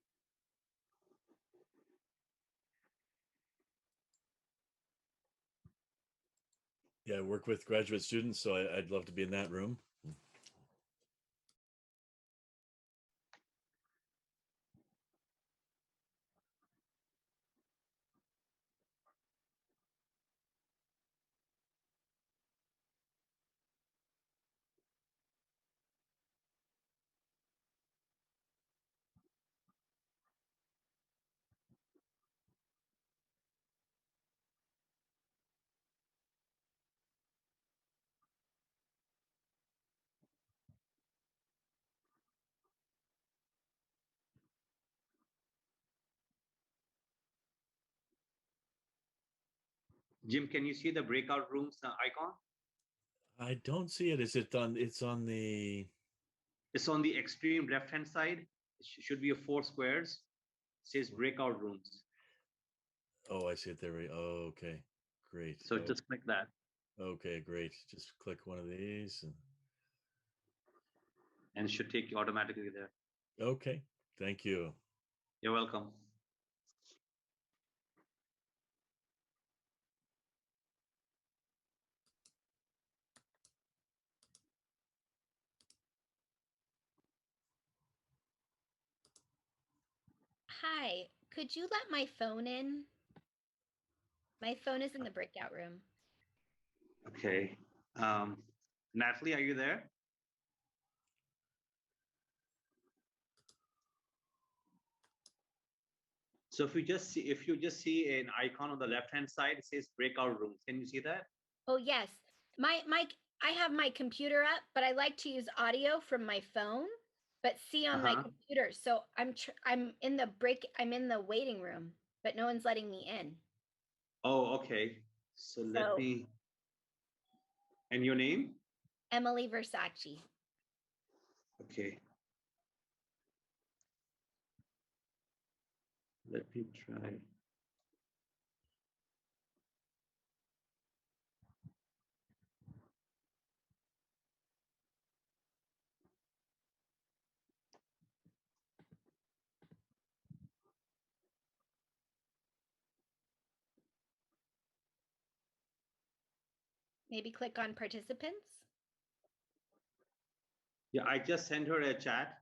S4: Yeah, I work with graduate students, so I'd love to be in that room.
S10: Jim, can you see the breakout rooms icon?
S4: I don't see it. Is it on? It's on the.
S10: It's on the extreme left-hand side. It should be a 4 squares. It says breakout rooms.
S4: Oh, I see it there. Oh, okay, great.
S10: So just click that.
S4: Okay, great. Just click one of these.
S10: And it should take you automatically there.
S4: Okay, thank you.
S10: You're welcome.
S12: Hi, could you let my phone in? My phone is in the breakout room.
S10: Okay. Natalie, are you there? So if you just see an icon on the left-hand side, it says breakout rooms. Can you see that?
S12: Oh yes, I have my computer up, but I like to use audio from my phone, but see on my computer. So I'm in the waiting room, but no one's letting me in.
S10: Oh, okay. So let me. And your name?
S12: Emily Versace.
S10: Okay. Let me try.
S12: Maybe click on participants.
S10: Yeah, I just sent her a chat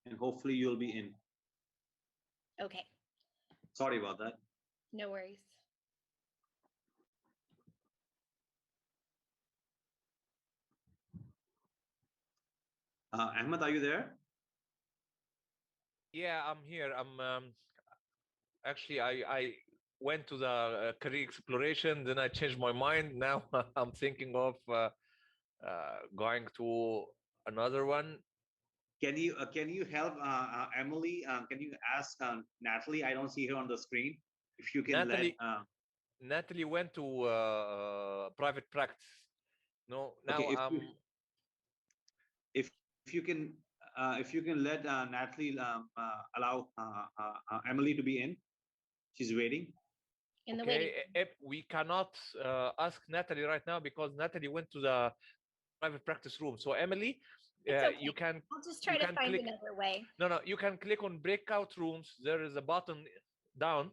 S10: and hopefully you'll be in.
S12: Okay.
S10: Sorry about that.
S12: No worries.
S10: Ahmed, are you there?
S13: Yeah, I'm here. Actually, I went to the career exploration, then I changed my mind. Now I'm thinking of going to another one.
S10: Can you help Emily? Can you ask Natalie? I don't see her on the screen. If you can
S13: Natalie went to private practice. No, now
S10: okay, if you can let Natalie allow Emily to be in. She's waiting.
S12: In the waiting.
S13: If we cannot ask Natalie right now because Natalie went to the private practice room. So Emily,
S12: okay.
S13: you can.
S12: I'll just try to find another way.
S13: No, you can click on breakout rooms. There is a button down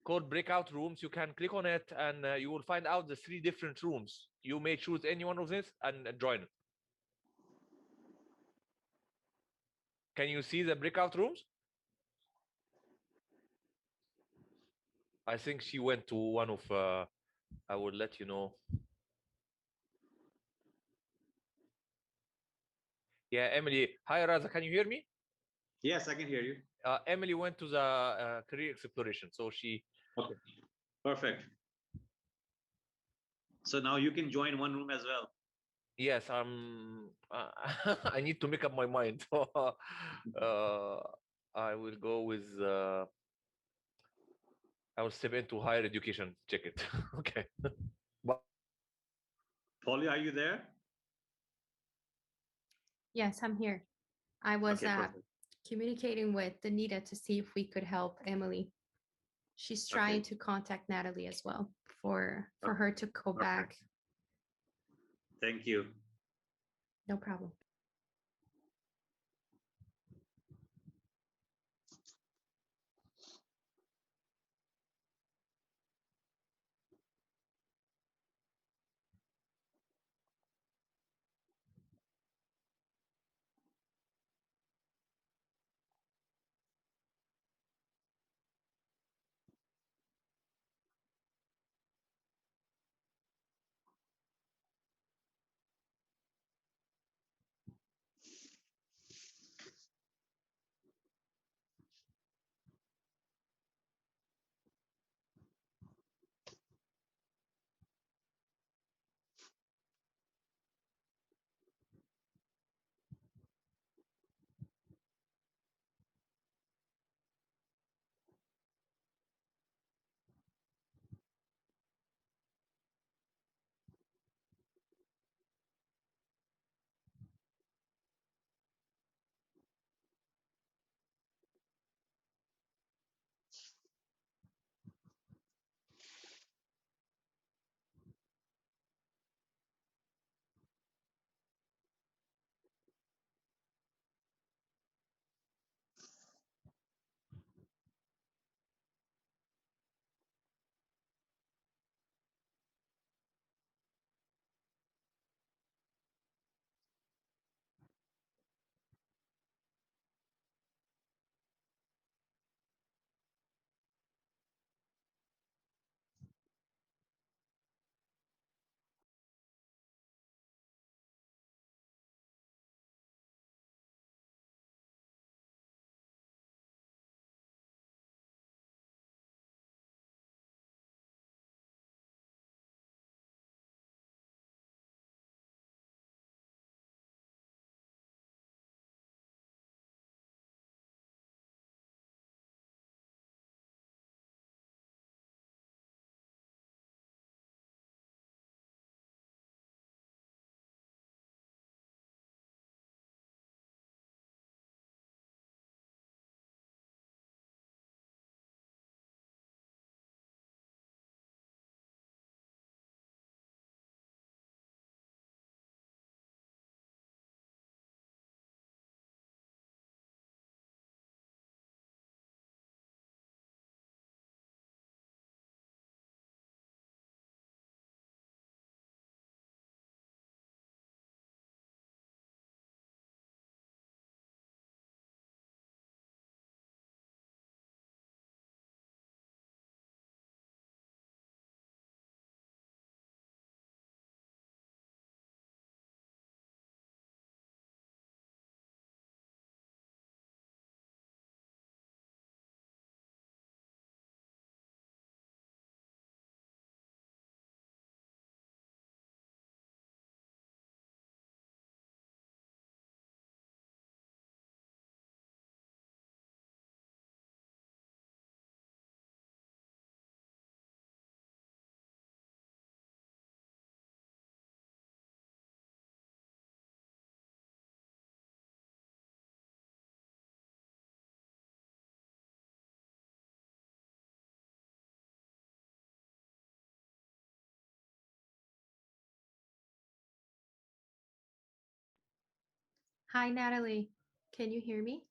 S13: called breakout rooms. You can click on it and you will find out the 3 different rooms. You may choose any one of this and join it. Can you see the breakout rooms? I think she went to one of, I will let you know. Yeah, Emily. Hi, Raza. Can you hear me?
S10: Yes, I can hear you.
S13: Emily went to the career exploration. So she.
S10: Okay, perfect. So now you can join one room as well.
S13: Yes, I need to make up my mind. I will go with. I will step into higher education. Check it. Okay.
S10: Polly, are you there?
S6: Yes, I'm here. I was communicating with Danita to see if we could help Emily. She's trying to contact Natalie as well for her to go back.
S10: Thank you.
S6: No problem. Hi, Natalie. Can you hear me?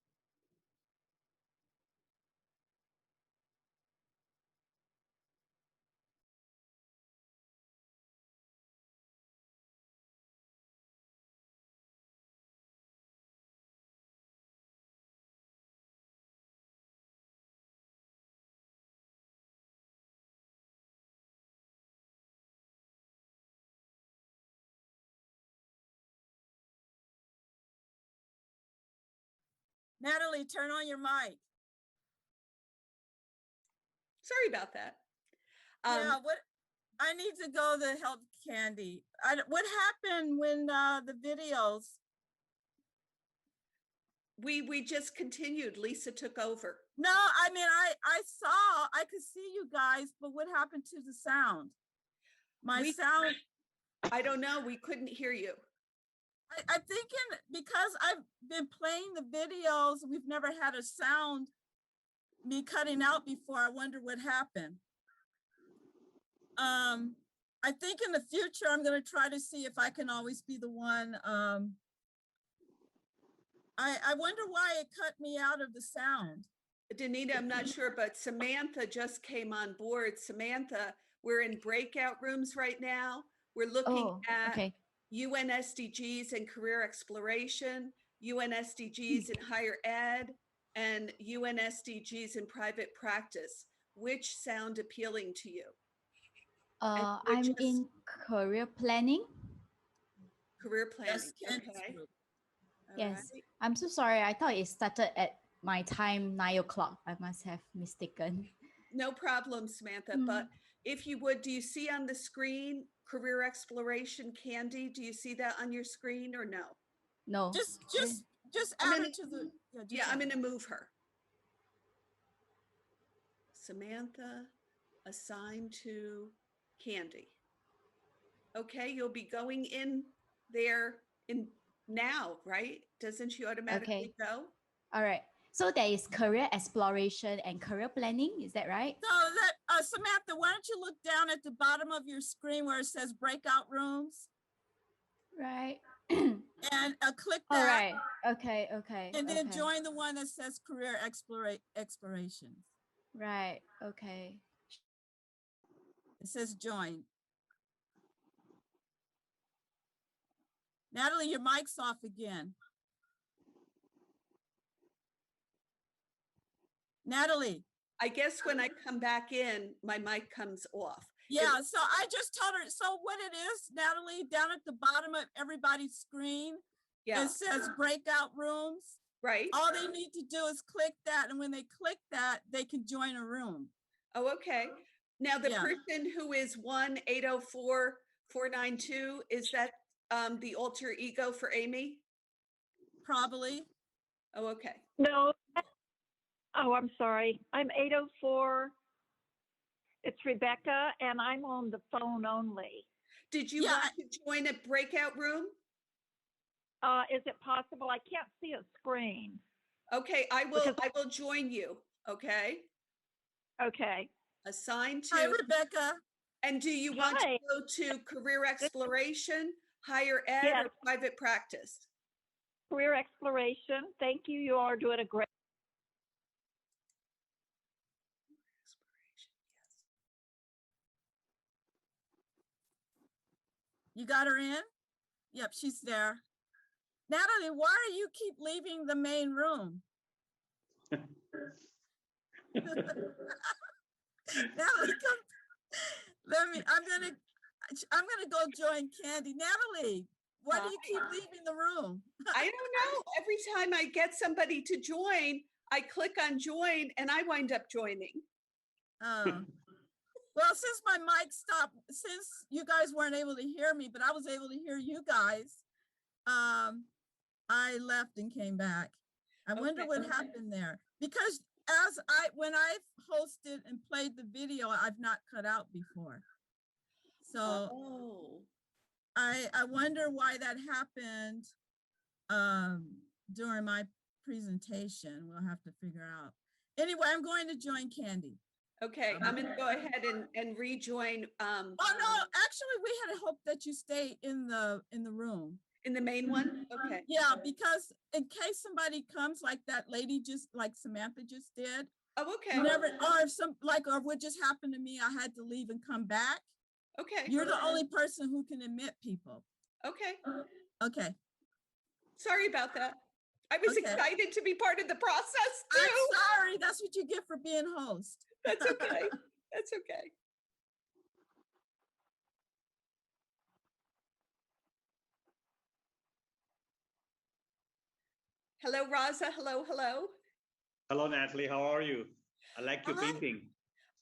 S3: Natalie, turn on your mic.
S1: Sorry about that.
S3: Yeah, what I need to go to help Candy. What happened when the videos?
S1: We just continued. Lisa took over.
S3: No, I mean I could see you guys, but what happened to the sound? Sound.
S1: I don't know. We couldn't hear you.
S3: I'm thinking because I've been playing the videos, we've never had a sound me cutting out before. I wonder what happened. I think in the future, I'm going to try to see if I can always be the one. I wonder why it cut me out of the sound.
S1: Danita, I'm not sure, but Samantha just came on board. Samantha, we're in breakout rooms right now. We're looking at UN SDGs and career exploration, UN SDGs in higher ed, and UN SDGs in private practice. Which sound appealing to you?
S2: I'm in career planning.
S1: Career planning.
S3: Okay.
S2: Yes. Right. I'm so sorry. I thought it started at my time, 9 o'clock. I must have mistaken.
S1: No problem, Samantha. But if you would, do you see on the screen career exploration, Candy? Do you see that on your screen or no?
S2: No.
S3: Just add it to the.
S1: Yeah, I'm going to move her. Samantha assigned to Candy. Okay, you'll be going in there in now, right? Doesn't she automatically go?
S2: All right. So there is career exploration and career planning. Is that right?
S3: So Samantha, why don't you look down at the bottom of your screen where it says breakout rooms?
S2: Right.
S3: And click that.
S2: All right. Okay.
S3: And then join the one that says career explorations.
S2: Right. Okay.
S3: It says join. Natalie, your mic's off again. Natalie.
S1: I guess when I come back in, my mic comes off.
S3: Yeah, so I just told her, so what it is, Natalie, down at the bottom of everybody's screen, it says breakout rooms.
S1: Right.
S3: All they need to do is click that, and when they click that, they can join a room.
S1: Oh, okay. Now the person who is 1-804-492, is that the alter ego for Amy?
S3: Probably.
S1: Oh, okay.
S14: No. Oh, I'm sorry. I'm 804. It's Rebecca, and I'm on the phone only.
S1: Did you want to join a breakout room?
S14: Is it possible? I can't see a screen.
S1: Okay, I will join you. Okay.
S14: Okay.
S1: Assigned to.
S3: Hi, Rebecca.
S1: And do you want to go to career exploration, higher ed, or private practice?
S14: Career exploration. Thank you. You are doing a great.
S3: You got her in? Yep, she's there. Natalie, why do you keep leaving the main room? Natalie, come. I'm gonna go join Candy. Natalie, why do you keep leaving the room?
S1: I don't know. Every time I get somebody to join, I click on join and I wind up joining.
S3: Well, since my mic stopped, since you guys weren't able to hear me, but I was able to hear you guys, I left and came back. I wonder what happened there. Because when I've hosted and played the video, I've not cut out before. So I wonder why that happened during my presentation. We'll have to figure out. Anyway, I'm going to join Candy.
S1: Okay, I'm going to go ahead and rejoin.
S3: Oh no, actually, we had hoped that you stay in the room.
S1: In the main one? Okay.
S3: Yeah, because in case somebody comes like that lady, just like Samantha just did.
S1: Oh, okay.
S3: Whenever, or if or what just happened to me, I had to leave and come back.
S1: Okay.
S3: You're the only person who can admit people.
S1: Okay.
S3: Okay.
S1: Sorry about that. I was excited to be part of the process too.
S3: I'm sorry. That's what you get for being host.
S1: That's okay. That's okay. Hello, Raza. Hello, hello.
S10: Hello, Natalie. How are you? I like your painting.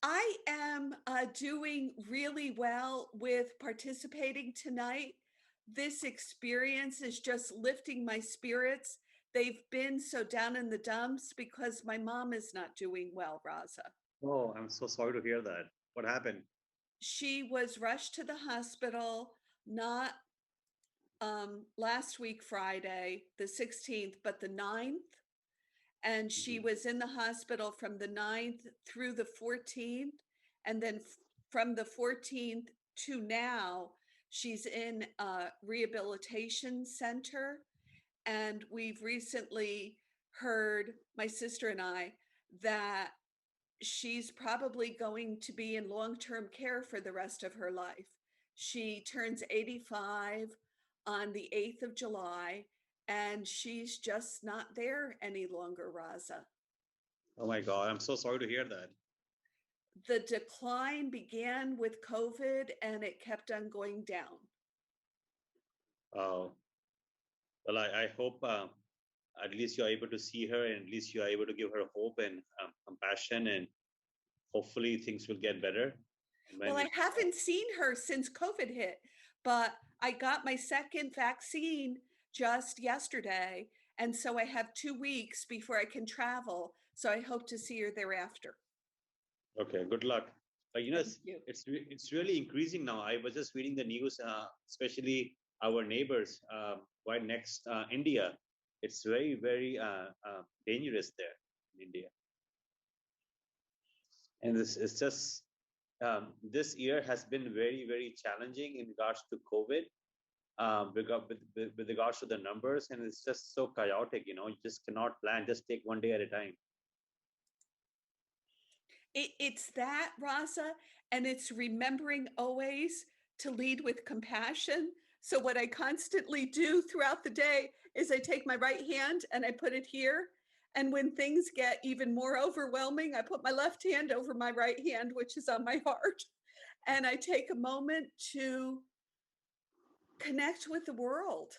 S1: I am doing really well with participating tonight. This experience is just lifting my spirits. They've been so down in the dumps because my mom is not doing well, Raza.
S10: Oh, I'm so sorry to hear that. What happened?
S1: She was rushed to the hospital, not last week, Friday, the 16th, but the 9th. And she was in the hospital from the 9th through the 14th. And then from the 14th to now, she's in a rehabilitation center. And we've recently heard, my sister and I, that she's probably going to be in long-term care for the rest of her life. She turns 85 on the 8th of July. And she's just not there any longer, Raza.
S10: Oh my God, I'm so sorry to hear that.
S1: The decline began with COVID and it kept on going down.
S10: Oh, well, I hope at least you're able to see her and at least you're able to give her hope and compassion, and hopefully things will get better.
S1: Well, I haven't seen her since COVID hit, but I got my second vaccine just yesterday. And so I have 2 weeks before I can travel. So I hope to see her thereafter.
S10: Okay, good luck. It's really increasing now. I was just reading the news, especially our neighbors right next India. It's very, very dangerous there in India. And it's just, this year has been very, very challenging in regards to COVID. With regards to the numbers, and it's just so chaotic, you just cannot plan, just take one day at a time.
S1: It's that, Raza, and it's remembering always to lead with compassion. So what I constantly do throughout the day is I take my right hand and I put it here. And when things get even more overwhelming, I put my left hand over my right hand, which is on my heart. And I take a moment to connect with the world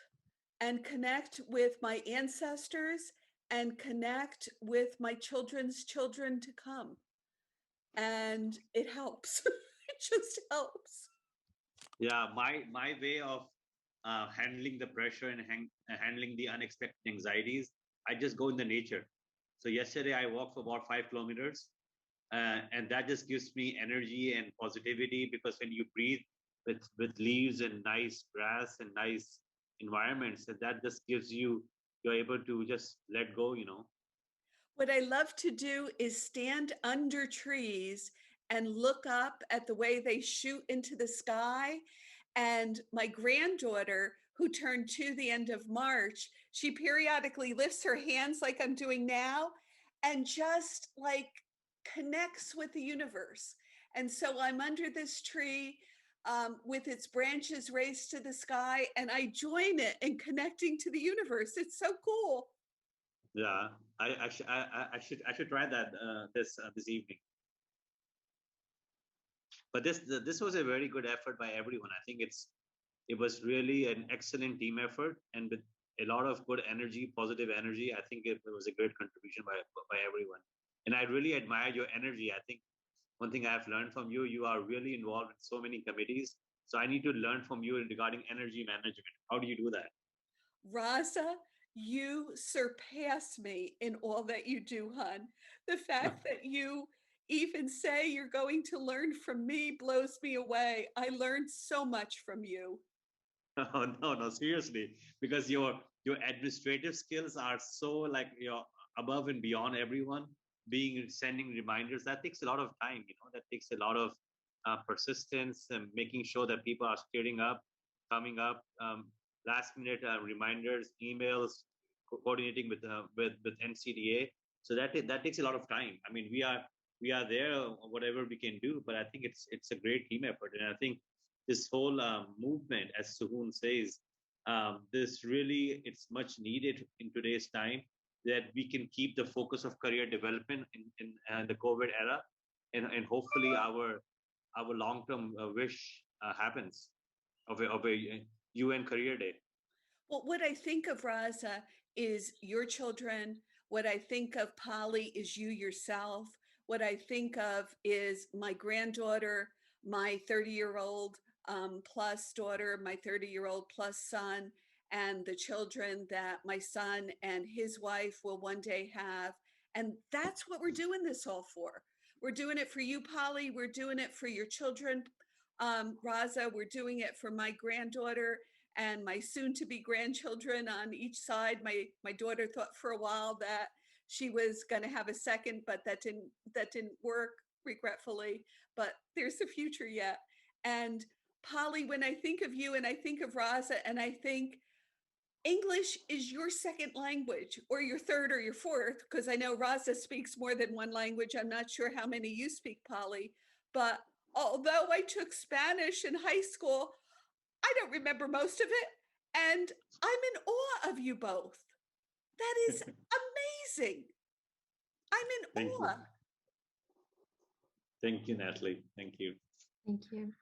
S1: and connect with my ancestors and connect with my children's children to come. And it helps. It just helps.
S10: Yeah, my way of handling the pressure and handling the unexpected anxieties, I just go in the nature. So yesterday I walked for about 5 kilometers, and that just gives me energy and positivity, because when you breathe with leaves and nice grass and nice environments, that just gives you're able to just let go.
S1: What I love to do is stand under trees and look up at the way they shoot into the sky. And my granddaughter, who turned 2 the end of March, she periodically lifts her hands like I'm doing now and just like connects with the universe. And so I'm under this tree with its branches raised to the sky, and I join it in connecting to the universe. It's so cool.
S10: Yeah, I should try that this evening. But this was a very good effort by everyone. I think it was really an excellent team effort, and with a lot of good energy, positive energy. I think it was a great contribution by everyone. And I really admire your energy. I think one thing I've learned from you, you are really involved in so many committees. So I need to learn from you regarding energy management. How do you do that?
S1: Raza, you surpass me in all that you do, hon. The fact that you even say you're going to learn from me blows me away. I learned so much from you.
S10: Oh, no, seriously, because your administrative skills are so like above and beyond everyone. Sending reminders, that takes a lot of time. That takes a lot of persistence and making sure that people are steering up, coming up. last minute reminders, emails, coordinating with NCDA. So that takes a lot of time. I mean, we are there, whatever we can do, but I think it's a great team effort, and I think this whole movement, as Suhoon says, this really it's much needed in today's time, that we can keep the focus of career development in the COVID era, and hopefully our long-term wish happens of a UN Career Day.
S1: Well, what I think of, Raza, is your children. What I think of, Polly, is you yourself. What I think of is my granddaughter, my 30-year-old plus daughter, my 30-year-old plus son, and the children that my son and his wife will one day have. And that's what we're doing this all for. We're doing it for you, Polly. We're doing it for your children, Raza. We're doing it for my granddaughter and my soon-to-be grandchildren on each side. My daughter thought for a while that she was going to have a second, but that didn't work, regretfully. But there's a future yet. And Polly, when I think of you and I think of Raza, and I think English is your second language, or your third or your fourth, because I know Raza speaks more than one language. I'm not sure how many you speak, Polly. But although I took Spanish in high school, I don't remember most of it. And I'm in awe of you both. That is amazing. I'm in awe.
S10: Thank you, Natalie. Thank you.
S6: Thank you.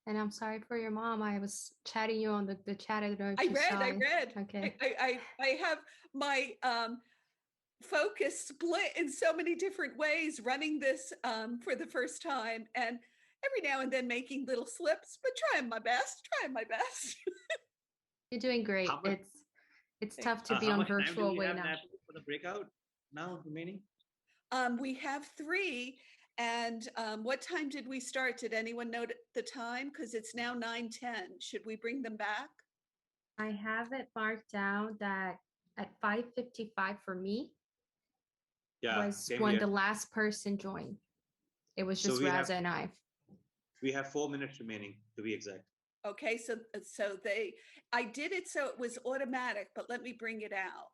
S6: And I'm sorry for your mom. I was chatting you on the chat. I don't know if
S1: I
S6: you saw
S1: read.
S6: it. Okay.
S1: I have my focus split in so many different ways, running this for the first time, and every now and then making little slips, but trying my best.
S6: You're doing great. It's tough to be on virtual way now.
S10: For the breakout now remaining?
S1: We have 3. And what time did we start? Did anyone know the time? Because it's now 9:10. Should we bring them back?
S6: I have it marked down that at 5:55 for me was when
S10: here.
S6: the last person joined. It was just Raza and I.
S10: We have 4 minutes remaining, to be exact.
S1: Okay, so I did it so it was automatic, but let me bring it up.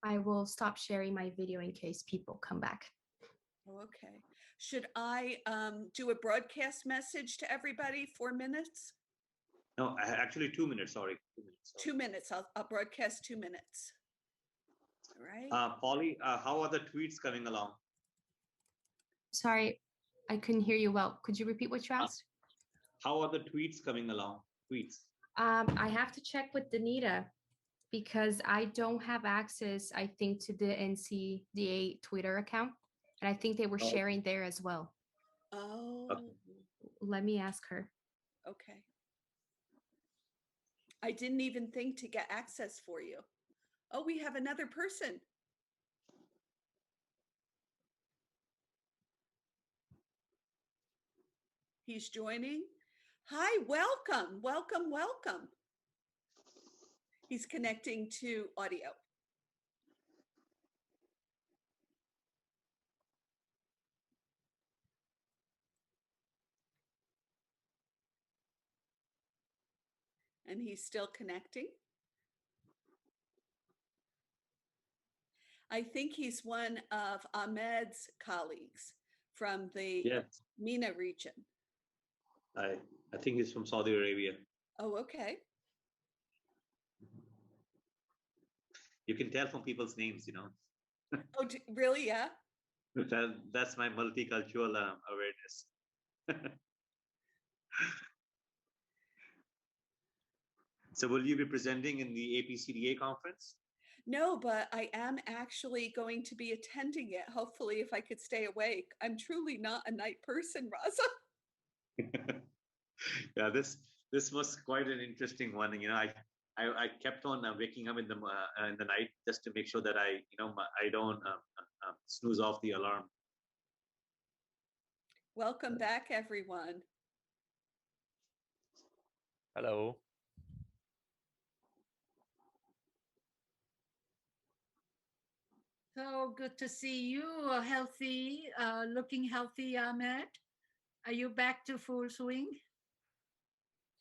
S6: I will stop sharing my video in case people come back.
S1: Okay. Should I do a broadcast message to everybody? 4 minutes?
S10: No, actually 2 minutes, sorry. 2 minutes.
S1: 2 minutes, I'll broadcast 2 minutes. All right.
S10: Polly, how are the tweets coming along?
S6: Sorry, I couldn't hear you well. Could you repeat what you asked?
S10: How are the tweets coming along? Tweets.
S6: I have to check with Danita because I don't have access, I think, to the NCDA Twitter account. And I think they were sharing there as well.
S1: Oh.
S10: Okay.
S6: Let me ask her.
S1: Okay. I didn't even think to get access for you. Oh, we have another person. He's joining. Hi, welcome. He's connecting to audio. And he's still connecting. I think he's one of Ahmed's colleagues from the MENA region.
S10: I think he's from Saudi Arabia.
S1: Oh, okay.
S10: You can tell from people's names, you know.
S1: Oh, really? Yeah.
S10: That's my multicultural awareness. So will you be presenting in the APCDA conference?
S1: No, but I am actually going to be attending it, hopefully, if I could stay awake. I'm truly not a night person, Raza.
S10: Yeah, this was quite an interesting one. You know, I kept on waking up in the night just to make sure that I don't snooze off the alarm.
S1: Welcome back, everyone.
S13: Hello.
S5: So good to see you, healthy, looking healthy, Ahmed. Are you back to full swing?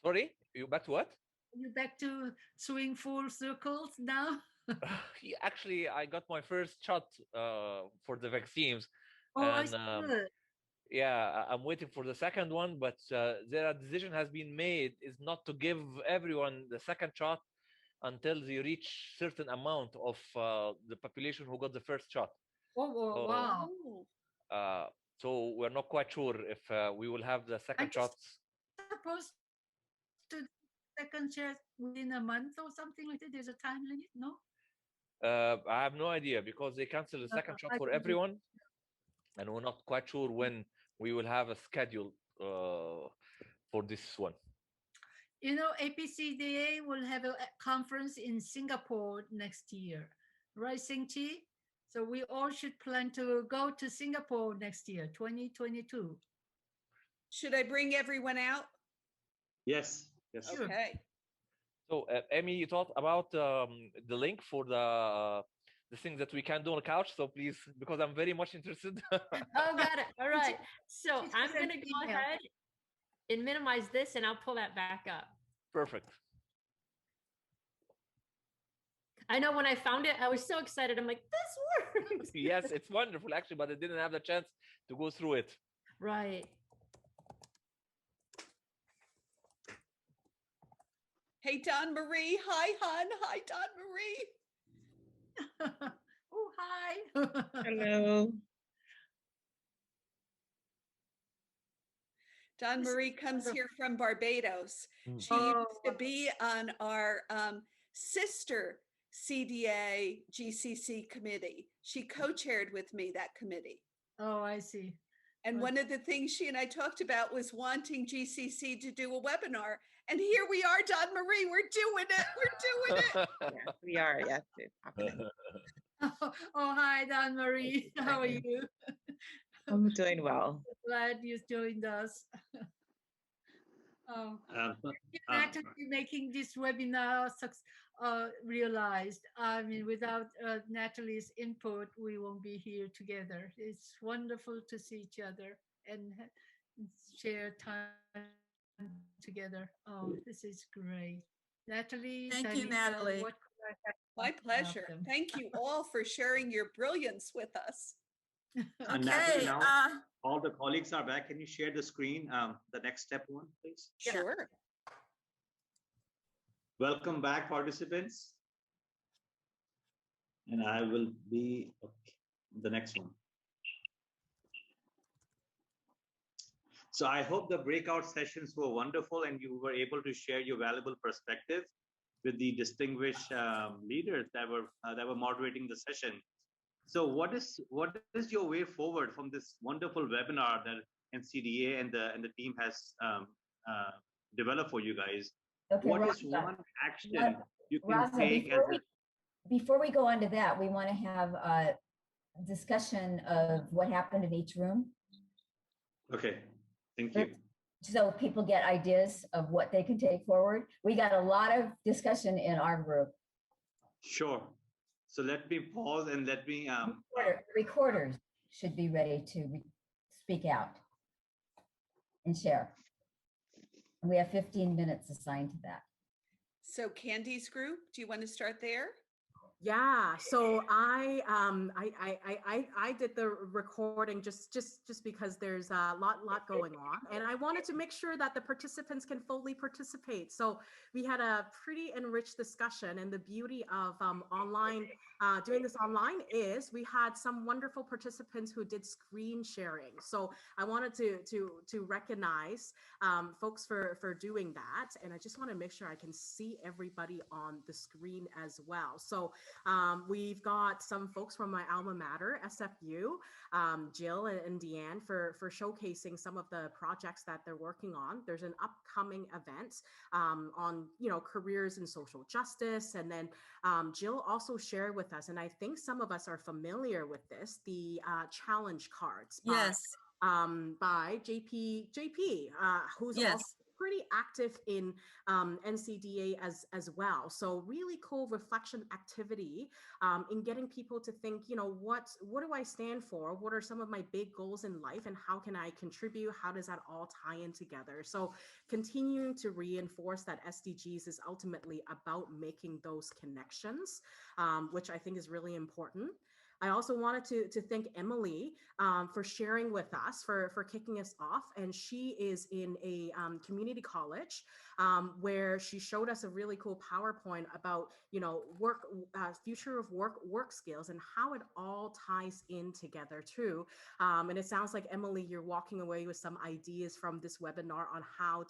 S13: Sorry, you back to what?
S5: You back to swing full circles now?
S13: Yeah, actually, I got my first shot for the vaccines,
S5: Oh, I
S13: and
S5: see.
S13: yeah, I'm waiting for the second one. But their decision has been made is not to give everyone the second shot until they reach certain amount of the population who got the first shot.
S5: Oh,
S13: So,
S5: wow.
S13: uh, so we're not quite sure if we will have the second shots.
S5: Supposed to second shot within a month or something like that? There's a time limit, no?
S13: I have no idea because they canceled the second shot
S5: I
S13: for
S5: think it-
S13: everyone, and we're not quite sure when we will have a schedule for this one.
S5: You know, APCDA will have a conference in Singapore next year, right, Sing-Chi? So we all should plan to go to Singapore next year, 2022.
S1: Should I bring everyone out?
S10: Yes. Yes.
S5: Sure.
S1: Okay.
S13: So, Amy, you talked about the link for the things that we can do on the couch. So please, because I'm very much interested.
S15: Oh, got it. All right. So
S5: She's
S15: I'm
S5: sent
S15: going to
S5: an
S15: go
S5: email.
S15: ahead and minimize this, and I'll pull that back up.
S13: Perfect.
S15: I know when I found it, I was so excited. I'm like, this works.
S13: Yes, it's wonderful actually, but I didn't have the chance to go through it.
S15: Right.
S1: Hey, Don Marie. Hi, hon. Hi, Don Marie.
S5: Oh, hi.
S16: Hello.
S1: Don Marie comes here from Barbados. She used to be on our sister CDA GCC committee. She co-chaired with me that committee.
S5: Oh, I see.
S1: And one of the things she and I talked about was wanting GCC to do a webinar. And here we are, Don Marie, we're doing it. We're doing it.
S16: Yes, we are. Yes, it's happening.
S5: Oh, hi, Don Marie. How are you?
S16: I'm doing well.
S5: Glad you joined us. Oh, Natalie making this webinar realized. I mean, without Natalie's input, we won't be here together. It's wonderful to see each other and share time together. Oh, this is great. Natalie,
S3: Thank you,
S5: Danita,
S3: Natalie.
S5: what could I have
S1: My
S5: done without
S1: pleasure.
S5: them?
S1: Thank you all for sharing your brilliance with us.
S10: And Natalie, now all the colleagues are back. Can you share the screen? The next step one, please.
S1: Sure.
S10: Welcome back, participants. And I will be the next one. So I hope the breakout sessions were wonderful and you were able to share your valuable perspective with the distinguished leaders that were moderating the session. So what is your way forward from this wonderful webinar that NCDA and the team has developed for you guys?
S2: Okay,
S10: What is
S2: Raza,
S10: one action you can
S2: Raza,
S10: take as
S2: before we go on to that, we want to have a discussion of what happened in each room.
S10: Okay, thank you.
S2: So people get ideas of what they can take forward. We got a lot of discussion in our group.
S10: Sure. So let me pause and let me
S2: Recorders should be ready to speak out and share. And we have 15 minutes assigned to that.
S1: So Candy's group, do you want to start there?
S7: Yeah, so I did the recording just because there's a lot going on, and I wanted to make sure that the participants can fully participate. So we had a pretty enriched discussion, and the beauty of doing this online is we had some wonderful participants who did screen sharing. So I wanted to recognize folks for doing that, and I just want to make sure I can see everybody on the screen as well. So we've got some folks from my alma mater, SFU, Jill and Deanne for showcasing some of the projects that they're working on. There's an upcoming event on careers in social justice, and then Jill also shared with us, and I think some of us are familiar with this, the challenge cards.
S3: Yes.
S7: By JP, who's
S3: yes.
S7: also pretty active in NCDA as well. So really cool reflection activity in getting people to think, you know, what do I stand for? What are some of my big goals in life, and how can I contribute? How does that all tie in together? So continuing to reinforce that SDGs is ultimately about making those connections, which I think is really important. I also wanted to thank Emily for sharing with us, for kicking us off. And she is in a community college where she showed us a really cool PowerPoint about, you know, future of work skills and how it all ties in together too. And it sounds like, Emily, you're walking away with some ideas from this webinar on how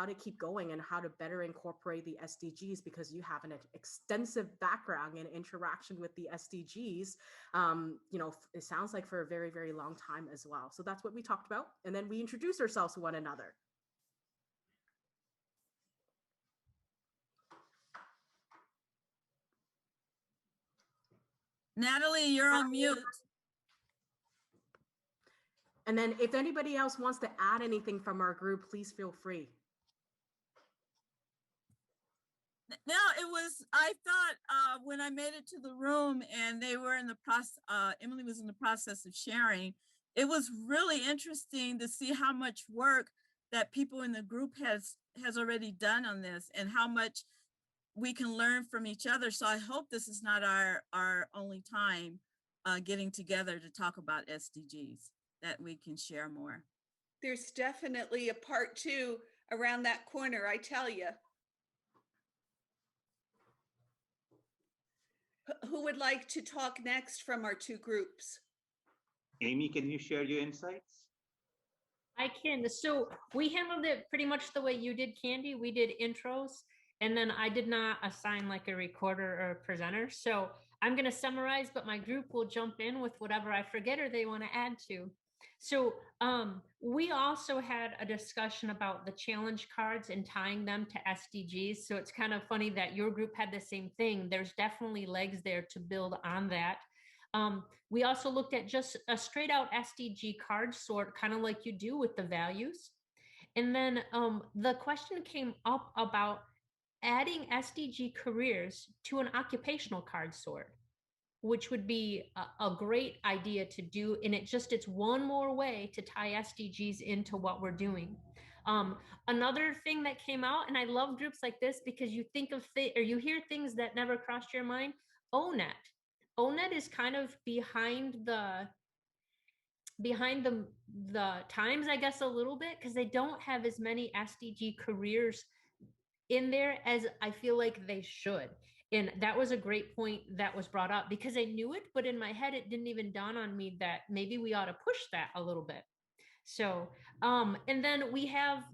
S7: to keep going and how to better incorporate the SDGs, because you have an extensive background in interaction with the SDGs. You know, it sounds like for a very, very long time as well. So that's what we talked about. And then we introduced ourselves to one another.
S3: Natalie, you're on mute.
S7: And then if anybody else wants to add anything from our group, please feel free.
S3: No, I thought when I made it to the room and they were in the process, Emily was in the process of sharing, it was really interesting to see how much work that people in the group has already done on this and how much we can learn from each other. So I hope this is not our only time getting together to talk about SDGs, that we can share more.
S1: There's definitely a part 2 around that corner, I tell you. Who would like to talk next from our 2 groups?
S10: Amy, can you share your insights?
S15: I can. So we handled it pretty much the way you did, Candy. We did intros, and then I did not assign like a recorder or a presenter. So I'm going to summarize, but my group will jump in with whatever I forget or they want to add to. So we also had a discussion about the challenge cards and tying them to SDGs. So it's kind of funny that your group had the same thing. There's definitely legs there to build on that. We also looked at just a straight out SDG card sort, kind of like you do with the values. And then the question came up about adding SDG careers to an occupational card sort, which would be a great idea to do. And it's one more way to tie SDGs into what we're doing. Another thing that came out, and I love groups like this because you think of or you hear things that never crossed your mind. ONET. ONET is kind of behind the times, I guess, a little bit, because they don't have as many SDG careers in there as I feel like they should. And that was a great point that was brought up, because I knew it, but in my head, it didn't even dawn on me that maybe we ought to push that a little bit. So, and then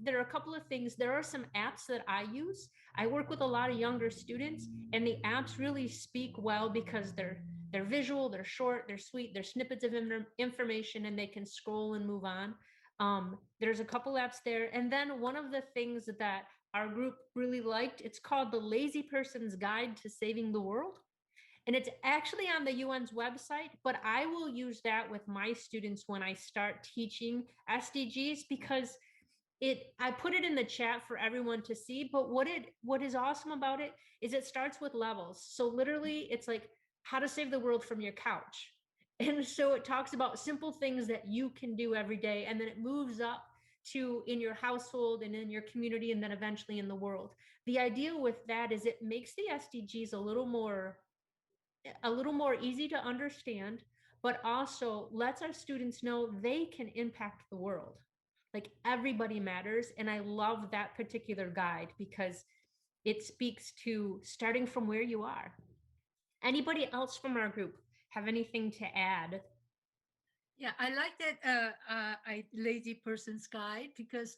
S15: there are a couple of things. There are some apps that I use. I work with a lot of younger students, and the apps really speak well because they're visual, they're short, they're sweet, they're snippets of information, and they can scroll and move on. There's a couple apps there. And then one of the things that our group really liked, it's called the Lazy Person's Guide to Saving the World. And it's actually on the UN's website, but I will use that with my students when I start teaching SDGs, because I put it in the chat for everyone to see. But what is awesome about it is it starts with levels. So literally it's like how to save the world from your couch. And so it talks about simple things that you can do every day. And then it moves up to in your household and in your community, and then eventually in the world. The idea with that is it makes the SDGs a little more easy to understand, but also lets our students know they can impact the world. Like, everybody matters. And I love that particular guide because it speaks to starting from where you are. Anybody else from our group have anything to add?
S5: Yeah, I like that Lazy Person's Guide, because,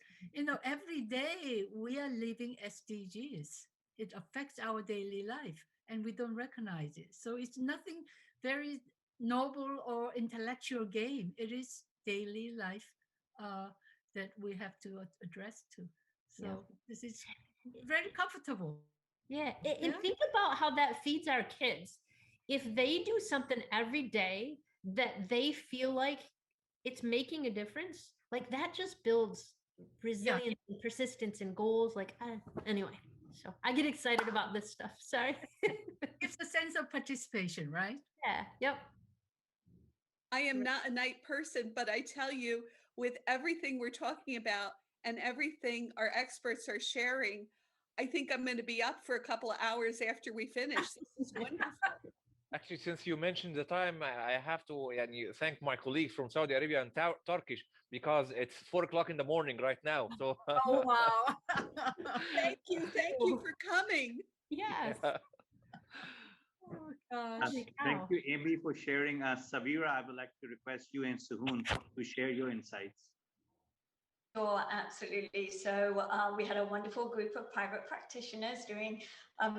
S5: every day we are living SDGs. It affects our daily life and we don't recognize it. So it's nothing very noble or intellectual game. It is daily life that we have to address to. So This is very comfortable.
S15: Yeah, and think about how that feeds our kids. If they do something every day that they feel like it's making a difference, like that just builds resilience and persistence and goals. Like, anyway, so I get excited about this stuff. Sorry.
S5: It's a sense of participation, right?
S15: Yeah. Yep.
S1: I am not a night person, but I tell you, with everything we're talking about and everything our experts are sharing, I think I'm going to be up for a couple of hours after we finish. This is wonderful.
S13: Actually, since you mentioned the time, I have to thank my colleagues from Saudi Arabia and Turkish, because it's 4 o'clock in the morning right now. So
S5: Oh, wow.
S1: Thank you for coming.
S15: Yes.
S5: Oh, gosh.
S10: Thank you, Amy, for sharing. Savira, I would like to request you and Suhoon to share your insights.
S17: Sure, absolutely. So we had a wonderful group of private practitioners doing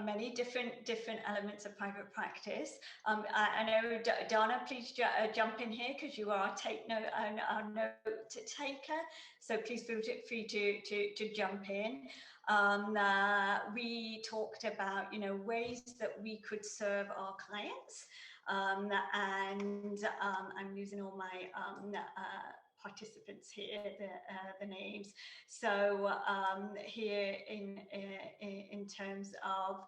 S17: many different elements of private practice. I know, Donna, please jump in here because you are our note taker. So please feel free to jump in. We talked about, ways that we could serve our clients. And I'm losing all my participants here, the names. So here in terms of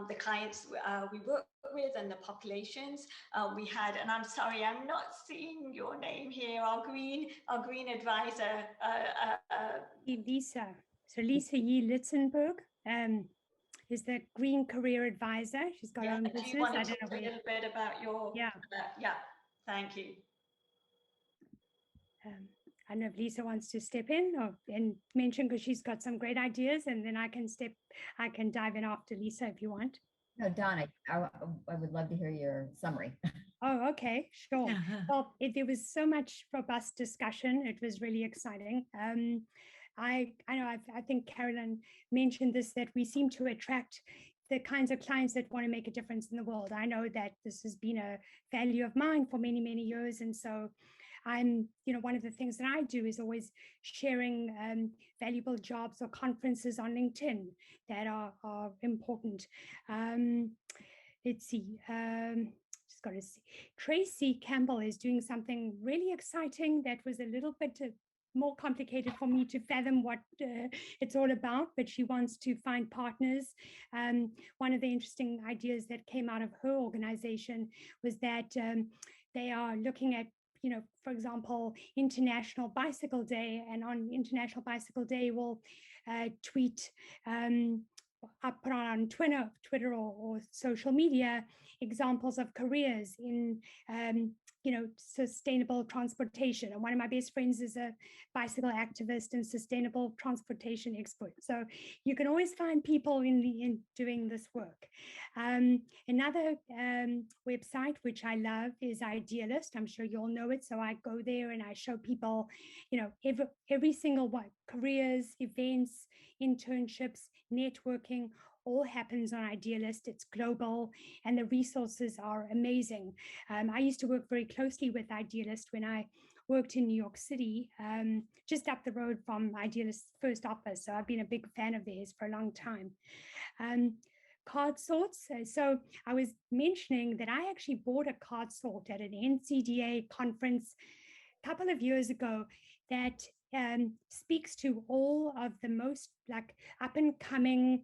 S17: the clients we work with and the populations, we had, and I'm sorry, I'm not seeing your name here, our green advisor.
S11: Lisa. So Lisa Yee Litzenberg is the Green Career Advisor. She's got her own business.
S17: Do you want to talk a little bit about your?
S11: Yeah.
S17: Thank you.
S11: I don't know if Lisa wants to step in and mention, because she's got some great ideas, and then I can dive in after Lisa if you want.
S2: No, Donna, I would love to hear your summary.
S11: Oh, okay, sure. Well, there was so much robust discussion. It was really exciting. I think Carolyn mentioned this, that we seem to attract the kinds of clients that want to make a difference in the world. I know that this has been a value of mine for many, many years. And so I'm, one of the things that I do is always sharing valuable jobs or conferences on LinkedIn that are important. Let's see. Just got to see. Tracy Campbell is doing something really exciting that was a little bit more complicated for me to fathom what it's all about, but she wants to find partners. One of the interesting ideas that came out of her organization was that they are looking at, for example, International Bicycle Day, and on International Bicycle Day, we'll tweet, put on Twitter or social media examples of careers in sustainable transportation. And one of my best friends is a bicycle activist and sustainable transportation expert. So you can always find people in doing this work. Another website which I love is Idealist. I'm sure you all know it. So I go there and I show people, every single one, careers, events, internships, networking, all happens on Idealist. It's global and the resources are amazing. I used to work very closely with Idealist when I worked in New York City, just up the road from Idealist's first office. So I've been a big fan of theirs for a long time. Card sorts. So I was mentioning that I actually bought a card sort at an NCDA conference a couple of years ago that speaks to all of the most up and coming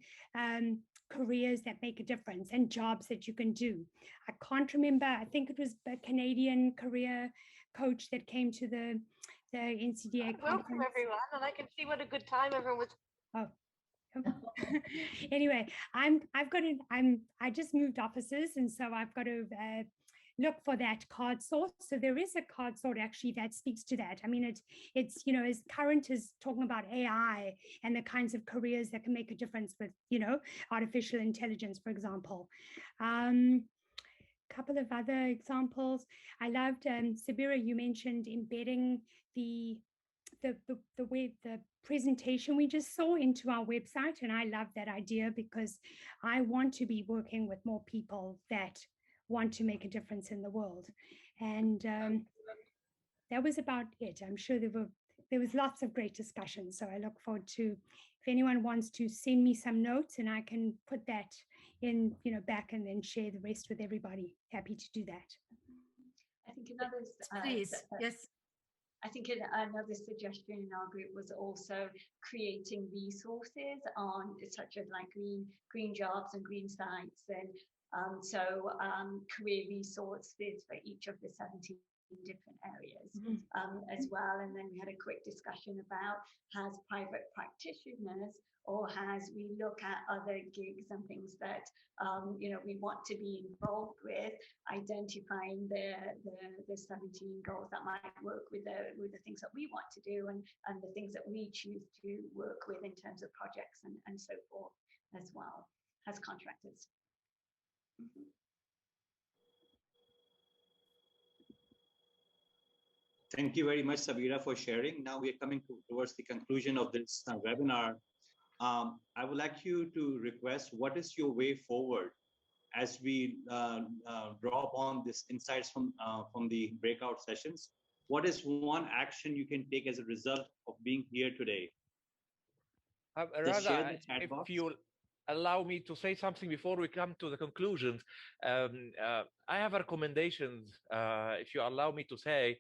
S11: careers that make a difference and jobs that you can do. I can't remember, I think it was a Canadian career coach that came to the NCDA conference.
S18: Welcome everyone, and I can see what a good time everyone was.
S11: Oh. Anyway, I just moved offices, and so I've got to look for that card sort. So there is a card sort actually that speaks to that. I mean, it's as current as talking about AI and the kinds of careers that can make a difference with, artificial intelligence, for example. Couple of other examples. I loved, Sabira, you mentioned embedding the way the presentation we just saw into our website. And I love that idea because I want to be working with more people that want to make a difference in the world. And that was about it. I'm sure there was lots of great discussion. So I look forward to, if anyone wants to send me some notes and I can put that in, back and then share the rest with everybody. Happy to do that.
S1: I think another
S5: please. Yes.
S19: I think another suggestion in our group was also creating resources on such as like green jobs and green sites, and career resources for each of the 17 different areas as well. And then we had a quick discussion about has private practitioners, or as we look at other gigs and things that we want to be involved with, identifying the 17 goals that might work with the things that we want to do, and the things that we choose to work with in terms of projects and so forth as well as contractors.
S10: Thank you very much, Sabira, for sharing. Now we are coming towards the conclusion of this webinar. I would like you to request, what is your way forward as we draw upon these insights from the breakout sessions? What is one action you can take as a result of being here today?
S13: Raza, if you'll allow me to say something before we come to the conclusions, I have recommendations, if you allow me to say.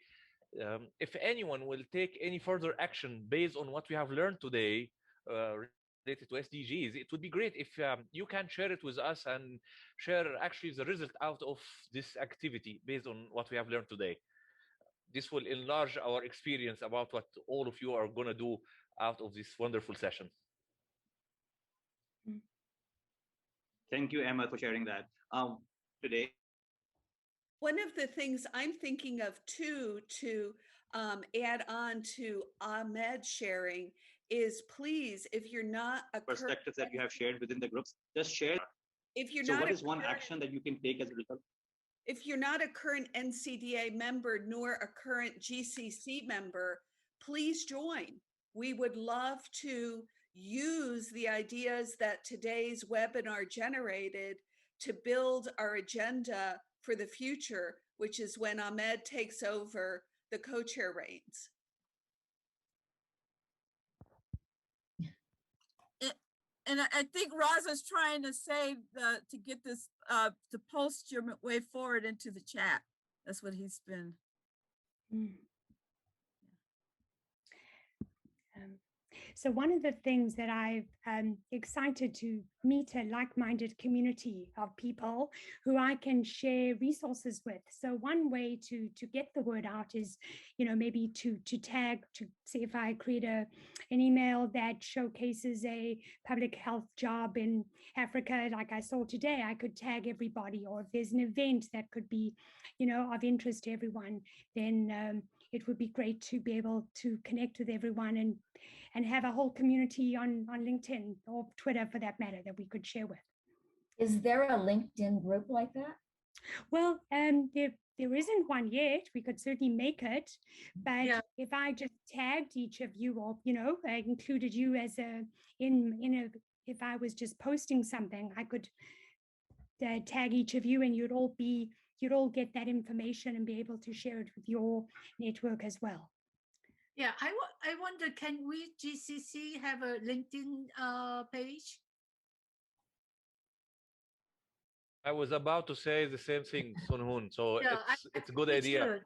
S13: If anyone will take any further action based on what we have learned today related to SDGs, it would be great if you can share it with us and share actually the result out of this activity based on what we have learned today. This will enlarge our experience about what all of you are going to do out of this wonderful session.
S10: Thank you, Emma, for sharing that today.
S1: One of the things I'm thinking of too, to add on to Ahmed sharing, is please, if you're not a
S10: perspectives that you have shared within the groups, just share.
S1: If you're
S10: so
S1: not
S10: what is one action that you can take as a result?
S1: If you're not a current NCDA member nor a current GCC member, please join. We would love to use the ideas that today's webinar generated to build our agenda for the future, which is when Ahmed takes over the co-chair reins.
S3: And I think Raza's trying to say to get this, to post your way forward into the chat. That's what he's been.
S11: So one of the things that I'm excited to meet a like-minded community of people who I can share resources with. So one way to get the word out is, maybe to tag, to see if I create an email that showcases a public health job in Africa, like I saw today, I could tag everybody. Or if there's an event that could be, of interest to everyone, then it would be great to be able to connect with everyone and have a whole community on LinkedIn or Twitter, for that matter, that we could share with.
S2: Is there a LinkedIn group like that?
S11: Well, there isn't one yet. We could certainly make it, but if I just tagged each of you, or I included you as if I was just posting something, I could tag each of you, and you'd all get that information and be able to share it with your network as well.
S5: Yeah, I wonder, can we GCC have a LinkedIn page?
S13: I was about to say the same thing, Sun Hoon. So it's a good idea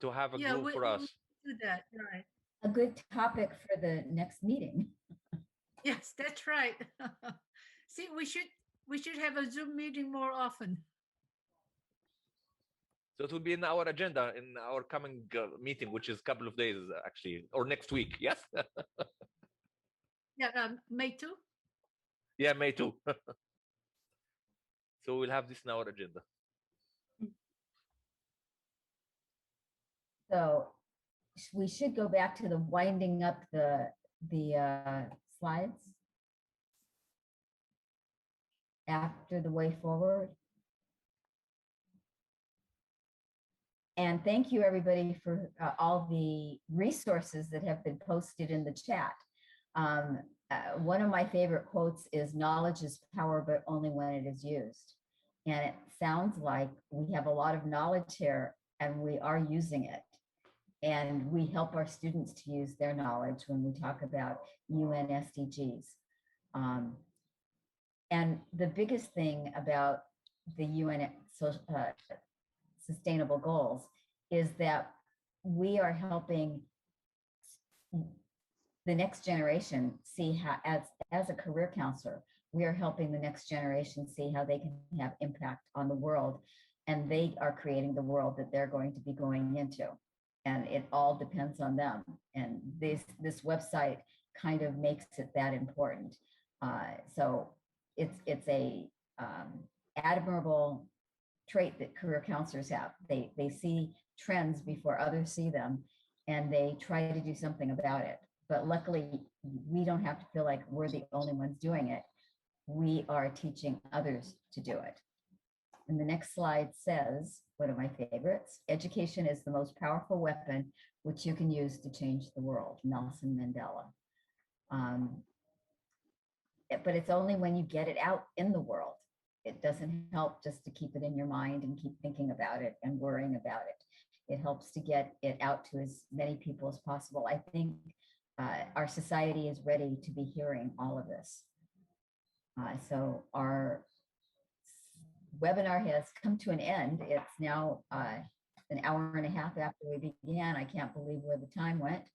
S13: to have a group for us.
S5: Do that, right?
S2: A good topic for the next meeting.
S5: Yes, that's right. See, we should have a Zoom meeting more often.
S13: So it will be in our agenda in our coming meeting, which is a couple of days actually, or next week. Yes.
S5: Yeah, May 2.
S13: Yeah, May 2. So we'll have this in our agenda.
S2: So we should go back to the winding up the slides after the way forward. And thank you, everybody, for all the resources that have been posted in the chat. One of my favorite quotes is, "Knowledge is power, but only when it is used." And it sounds like we have a lot of knowledge here, and we are using it. And we help our students to use their knowledge when we talk about UN SDGs. And the biggest thing about the UN Sustainable Goals is that we are helping the next generation see how, as a career counselor, we are helping the next generation see how they can have impact on the world, and they are creating the world that they're going to be going into, and it all depends on them. And this website kind of makes it that important. So it's a admirable trait that career counselors have. They see trends before others see them, and they try to do something about it. But luckily, we don't have to feel like we're the only ones doing it. We are teaching others to do it. And the next slide says, one of my favorites, education is the most powerful weapon which you can use to change the world, Nelson Mandela. But it's only when you get it out in the world. It doesn't help just to keep it in your mind and keep thinking about it and worrying about it. It helps to get it out to as many people as possible. I think our society is ready to be hearing all of this. So our webinar has come to an end. It's now an hour and a half after we began. I can't believe where the time went.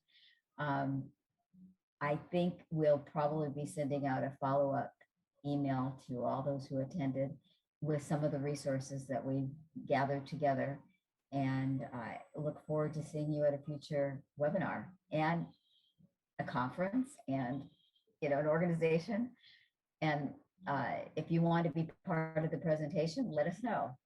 S2: I think we'll probably be sending out a follow-up email to all those who attended with some of the resources that we gathered together. And I look forward to seeing you at a future webinar and a conference and, an organization. And if you want to be part of the presentation, let us know.